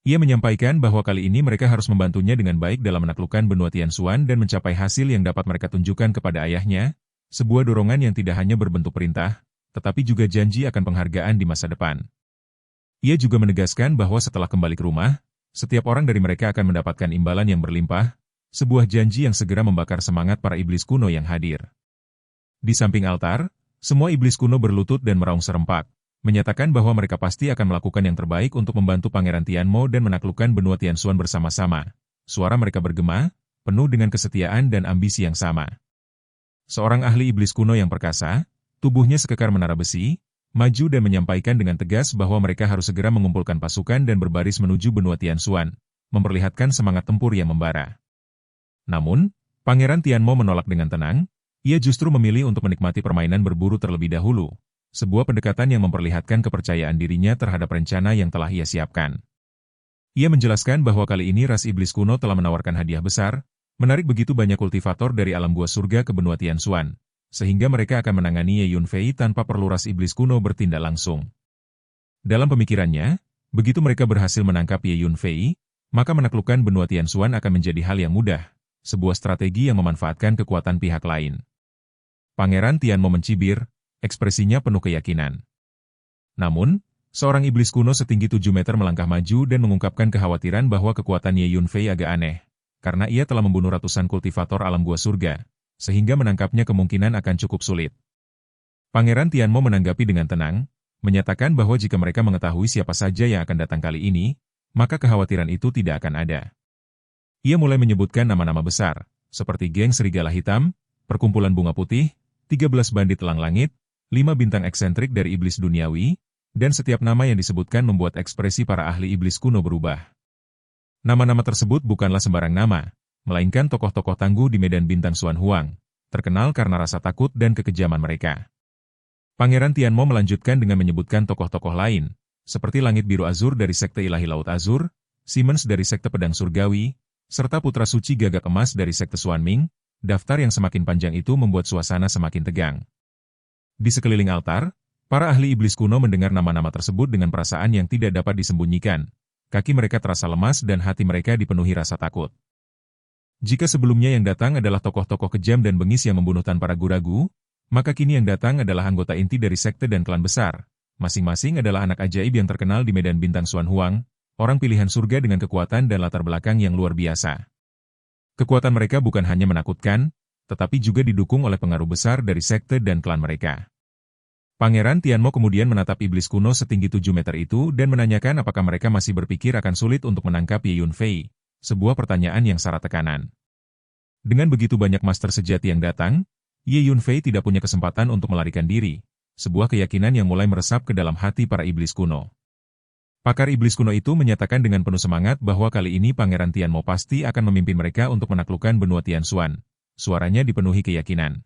Ia menyampaikan bahwa kali ini mereka harus membantunya dengan baik dalam menaklukkan benua Tianxuan dan mencapai hasil yang dapat mereka tunjukkan kepada ayahnya, sebuah dorongan yang tidak hanya berbentuk perintah, tetapi juga janji akan penghargaan di masa depan. Ia juga menegaskan bahwa setelah kembali ke rumah, setiap orang dari mereka akan mendapatkan imbalan yang berlimpah, sebuah janji yang segera membakar semangat para iblis kuno yang hadir. Di samping altar, semua iblis kuno berlutut dan meraung serempak, menyatakan bahwa mereka pasti akan melakukan yang terbaik untuk membantu Pangeran Tianmo dan menaklukkan benua Tianxuan bersama-sama. Suara mereka bergema, penuh dengan kesetiaan dan ambisi yang sama. Seorang ahli iblis kuno yang perkasa, tubuhnya sekekar menara besi, maju dan menyampaikan dengan tegas bahwa mereka harus segera mengumpulkan pasukan dan berbaris menuju benua Tianxuan, memperlihatkan semangat tempur yang membara. Namun, Pangeran Tianmo menolak dengan tenang, ia justru memilih untuk menikmati permainan berburu terlebih dahulu. Sebuah pendekatan yang memperlihatkan kepercayaan dirinya terhadap rencana yang telah ia siapkan. Ia menjelaskan bahwa kali ini ras iblis kuno telah menawarkan hadiah besar, menarik begitu banyak kultivator dari alam buah surga ke benua Tianxuan, sehingga mereka akan menangani Ye Yunfei tanpa perlu ras iblis kuno bertindak langsung. Dalam pemikirannya, begitu mereka berhasil menangkap Ye Yunfei, maka menaklukkan benua Tianxuan akan menjadi hal yang mudah, sebuah strategi yang memanfaatkan kekuatan pihak lain. Pangeran Tianmo mencibir, ekspresinya penuh keyakinan. Namun, seorang iblis kuno setinggi 7 meter melangkah maju dan mengungkapkan kekhawatiran bahwa kekuatan Ye Yunfei agak aneh, karena ia telah membunuh ratusan kultivator alam buah surga, sehingga menangkapnya kemungkinan akan cukup sulit. Pangeran Tianmo menanggapi dengan tenang, menyatakan bahwa jika mereka mengetahui siapa saja yang akan datang kali ini, maka kekhawatiran itu tidak akan ada. Ia mulai menyebutkan nama-nama besar, seperti geng Serigala Hitam, Perkumpulan Bunga Putih, 13 bandit elang langit, 5 bintang eksentrik dari iblis duniawi, dan setiap nama yang disebutkan membuat ekspresi para ahli iblis kuno berubah. Nama-nama tersebut bukanlah sembarang nama, melainkan tokoh-tokoh tangguh di medan bintang Xuan Huang, terkenal karena rasa takut dan kekejaman mereka. Pangeran Tianmo melanjutkan dengan menyebutkan tokoh-tokoh lain, seperti Langit Biru Azur dari Sekte Ilahi Laut Azur, Siemens dari Sekte Pedang Surgawi, serta Putra Suci Gagak Emas dari Sekte Xuan Ming. Daftar yang semakin panjang itu membuat suasana semakin tegang. Di sekeliling altar, para ahli iblis kuno mendengar nama-nama tersebut dengan perasaan yang tidak dapat disembunyikan. Kaki mereka terasa lemas dan hati mereka dipenuhi rasa takut. Jika sebelumnya yang datang adalah tokoh-tokoh kejam dan bengis yang membunuh tanpa ragu-ragu, maka kini yang datang adalah anggota inti dari sekte dan klan besar. Masing-masing adalah anak ajaib yang terkenal di medan bintang Xuan Huang, orang pilihan surga dengan kekuatan dan latar belakang yang luar biasa. Kekuatan mereka bukan hanya menakutkan, tetapi juga didukung oleh pengaruh besar dari sekte dan klan mereka. Pangeran Tianmo kemudian menatap iblis kuno setinggi 7 meter itu dan menanyakan apakah mereka masih berpikir akan sulit untuk menangkap Ye Yunfei, sebuah pertanyaan yang syarat tekanan. Dengan begitu banyak master sejati yang datang, Ye Yunfei tidak punya kesempatan untuk melarikan diri, sebuah keyakinan yang mulai meresap ke dalam hati para iblis kuno. Pakar iblis kuno itu menyatakan dengan penuh semangat bahwa kali ini Pangeran Tianmo pasti akan memimpin mereka untuk menaklukkan benua Tianxuan. Suaranya dipenuhi keyakinan.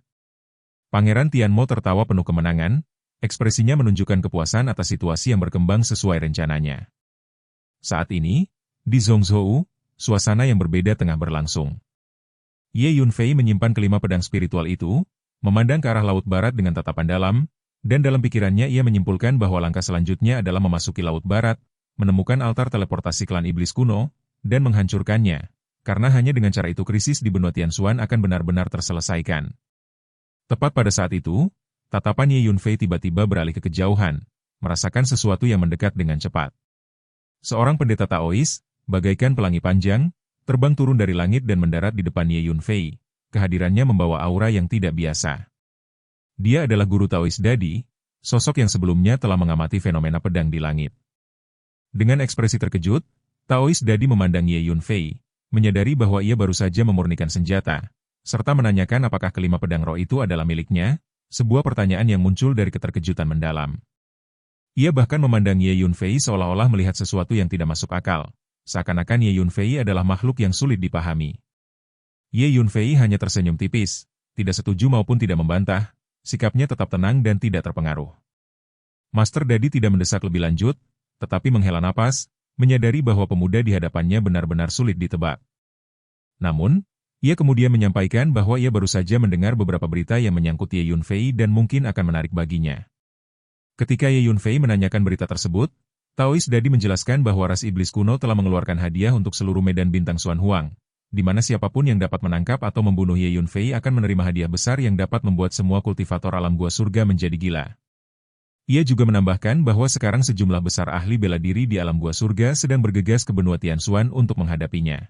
Pangeran Tianmo tertawa penuh kemenangan, ekspresinya menunjukkan kepuasan atas situasi yang berkembang sesuai rencananya. Saat ini, di Zhongzhou, suasana yang berbeda tengah berlangsung. Ye Yunfei menyimpan kelima pedang spiritual itu, memandang ke arah laut barat dengan tatapan dalam, dan dalam pikirannya ia menyimpulkan bahwa langkah selanjutnya adalah memasuki laut barat, menemukan altar teleportasi klan iblis kuno, dan menghancurkannya, karena hanya dengan cara itu krisis di benua Tianxuan akan benar-benar terselesaikan. Tepat pada saat itu, tatapan Ye Yunfei tiba-tiba beralih ke kejauhan, merasakan sesuatu yang mendekat dengan cepat. Seorang pendeta Taois, bagaikan pelangi panjang, terbang turun dari langit dan mendarat di depan Ye Yunfei. Kehadirannya membawa aura yang tidak biasa. Dia adalah guru Taois Dadi, sosok yang sebelumnya telah mengamati fenomena pedang di langit. Dengan ekspresi terkejut, Taois Dadi memandang Ye Yunfei, menyadari bahwa ia baru saja memurnikan senjata, serta menanyakan apakah kelima pedang roh itu adalah miliknya, sebuah pertanyaan yang muncul dari keterkejutan mendalam. Ia bahkan memandang Ye Yunfei seolah-olah melihat sesuatu yang tidak masuk akal, seakan-akan Ye Yunfei adalah makhluk yang sulit dipahami. Ye Yunfei hanya tersenyum tipis, tidak setuju maupun tidak membantah, sikapnya tetap tenang dan tidak terpengaruh. Master Dadi tidak mendesak lebih lanjut, tetapi menghela napas, menyadari bahwa pemuda di hadapannya benar-benar sulit ditebak. Namun, ia kemudian menyampaikan bahwa ia baru saja mendengar beberapa berita yang menyangkut Ye Yunfei dan mungkin akan menarik baginya. Ketika Ye Yunfei menanyakan berita tersebut, Taois Dadi menjelaskan bahwa ras iblis kuno telah mengeluarkan hadiah untuk seluruh medan bintang Xuan Huang, di mana siapapun yang dapat menangkap atau membunuh Ye Yunfei akan menerima hadiah besar yang dapat membuat semua kultivator alam gua surga menjadi gila. Ia juga menambahkan bahwa sekarang sejumlah besar ahli bela diri di alam gua surga sedang bergegas ke benua Tianxuan untuk menghadapinya.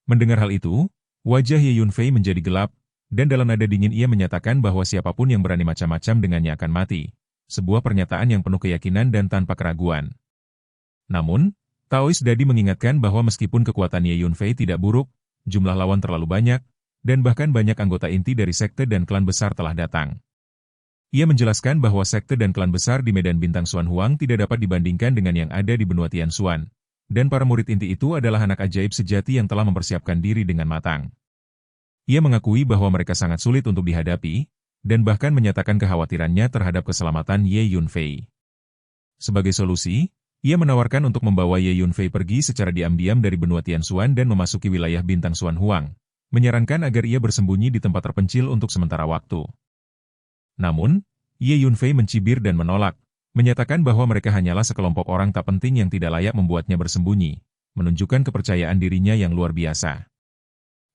Mendengar hal itu, wajah Ye Yunfei menjadi gelap, dan dalam nada dingin ia menyatakan bahwa siapapun yang berani macam-macam dengannya akan mati. Sebuah pernyataan yang penuh keyakinan dan tanpa keraguan. Namun, Taois Dadi mengingatkan bahwa meskipun kekuatan Ye Yunfei tidak buruk, jumlah lawan terlalu banyak, dan bahkan banyak anggota inti dari sekte dan klan besar telah datang. Ia menjelaskan bahwa sekte dan klan besar di medan bintang Xuan Huang tidak dapat dibandingkan dengan yang ada di benua Tianxuan, dan para murid inti itu adalah anak ajaib sejati yang telah mempersiapkan diri dengan matang. Ia mengakui bahwa mereka sangat sulit untuk dihadapi, dan bahkan menyatakan kekhawatirannya terhadap keselamatan Ye Yunfei. Sebagai solusi, ia menawarkan untuk membawa Ye Yunfei pergi secara diam-diam dari benua Tianxuan dan memasuki wilayah bintang Xuan Huang, menyarankan agar ia bersembunyi di tempat terpencil untuk sementara waktu. Namun, Ye Yunfei mencibir dan menolak, menyatakan bahwa mereka hanyalah sekelompok orang tak penting yang tidak layak membuatnya bersembunyi, menunjukkan kepercayaan dirinya yang luar biasa.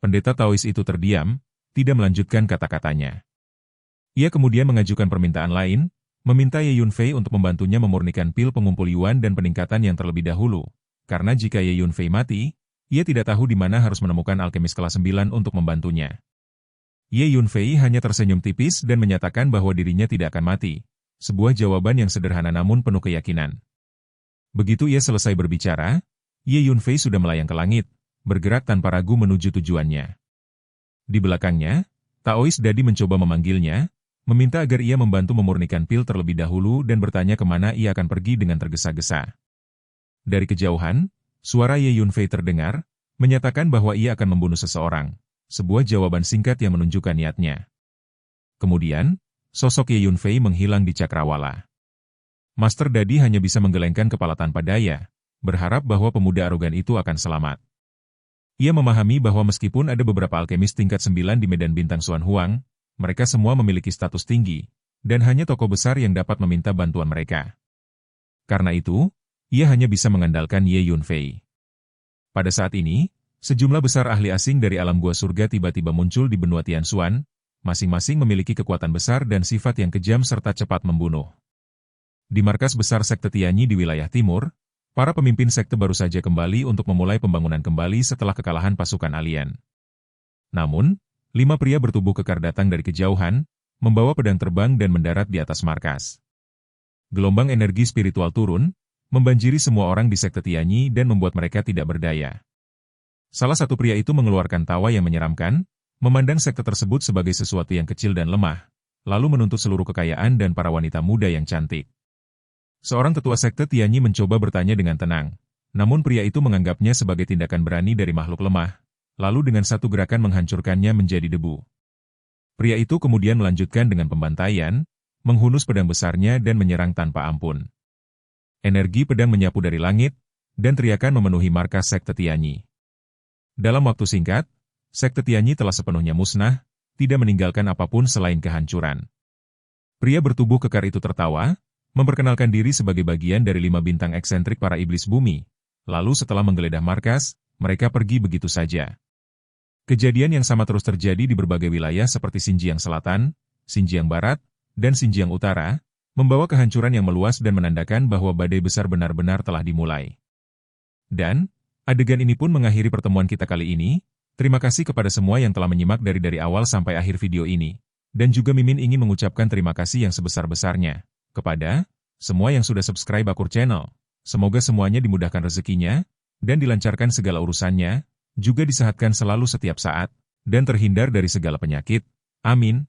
Pendeta Taois itu terdiam, tidak melanjutkan kata-katanya. Ia kemudian mengajukan permintaan lain, meminta Ye Yunfei untuk membantunya memurnikan pil pengumpul yuan dan peningkatan yang terlebih dahulu, karena jika Ye Yunfei mati, ia tidak tahu di mana harus menemukan alkemis kelas 9 untuk membantunya. Ye Yunfei hanya tersenyum tipis dan menyatakan bahwa dirinya tidak akan mati, sebuah jawaban yang sederhana namun penuh keyakinan. Begitu ia selesai berbicara, Ye Yunfei sudah melayang ke langit, bergerak tanpa ragu menuju tujuannya. Di belakangnya, Taois Dadi mencoba memanggilnya, meminta agar ia membantu memurnikan pil terlebih dahulu dan bertanya kemana ia akan pergi dengan tergesa-gesa. Dari kejauhan, suara Ye Yunfei terdengar, menyatakan bahwa ia akan membunuh seseorang, sebuah jawaban singkat yang menunjukkan niatnya. Kemudian, sosok Ye Yunfei menghilang di cakrawala. Master Dadi hanya bisa menggelengkan kepala tanpa daya, berharap bahwa pemuda arogan itu akan selamat. Ia memahami bahwa meskipun ada beberapa alkemis tingkat 9 di medan bintang Xuan Huang, mereka semua memiliki status tinggi, dan hanya tokoh besar yang dapat meminta bantuan mereka. Karena itu, ia hanya bisa mengandalkan Ye Yunfei. Pada saat ini, sejumlah besar ahli asing dari alam gua surga tiba-tiba muncul di benua Tianxuan, masing-masing memiliki kekuatan besar dan sifat yang kejam serta cepat membunuh. Di markas besar sekte Tianyi di wilayah timur, para pemimpin sekte baru saja kembali untuk memulai pembangunan kembali setelah kekalahan pasukan alien. Namun, 5 pria bertubuh kekar datang dari kejauhan, membawa pedang terbang dan mendarat di atas markas. Gelombang energi spiritual turun, membanjiri semua orang di sekte Tianyi dan membuat mereka tidak berdaya. Salah satu pria itu mengeluarkan tawa yang menyeramkan, memandang sekte tersebut sebagai sesuatu yang kecil dan lemah, lalu menuntut seluruh kekayaan dan para wanita muda yang cantik. Seorang tetua sekte Tianyi mencoba bertanya dengan tenang, namun pria itu menganggapnya sebagai tindakan berani dari makhluk lemah, lalu dengan satu gerakan menghancurkannya menjadi debu. Pria itu kemudian melanjutkan dengan pembantaian, menghunus pedang besarnya dan menyerang tanpa ampun. Energi pedang menyapu dari langit, dan teriakan memenuhi markas sekte Tianyi. Dalam waktu singkat, sekte Tianyi telah sepenuhnya musnah, tidak meninggalkan apapun selain kehancuran. Pria bertubuh kekar itu tertawa, memperkenalkan diri sebagai bagian dari 5 bintang eksentrik para iblis bumi, lalu setelah menggeledah markas, mereka pergi begitu saja. Kejadian yang sama terus terjadi di berbagai wilayah seperti Xinjiang Selatan, Xinjiang Barat, dan Xinjiang Utara, membawa kehancuran yang meluas dan menandakan bahwa badai besar benar-benar telah dimulai. Dan, adegan ini pun mengakhiri pertemuan kita kali ini. Terima kasih kepada semua yang telah menyimak dari awal sampai akhir video ini. Dan juga Mimin ingin mengucapkan terima kasih yang sebesar-besarnya kepada semua yang sudah subscribe Akur Channel. Semoga semuanya dimudahkan rezekinya, dan dilancarkan segala urusannya, juga disehatkan selalu setiap saat, dan terhindar dari segala penyakit. Amin.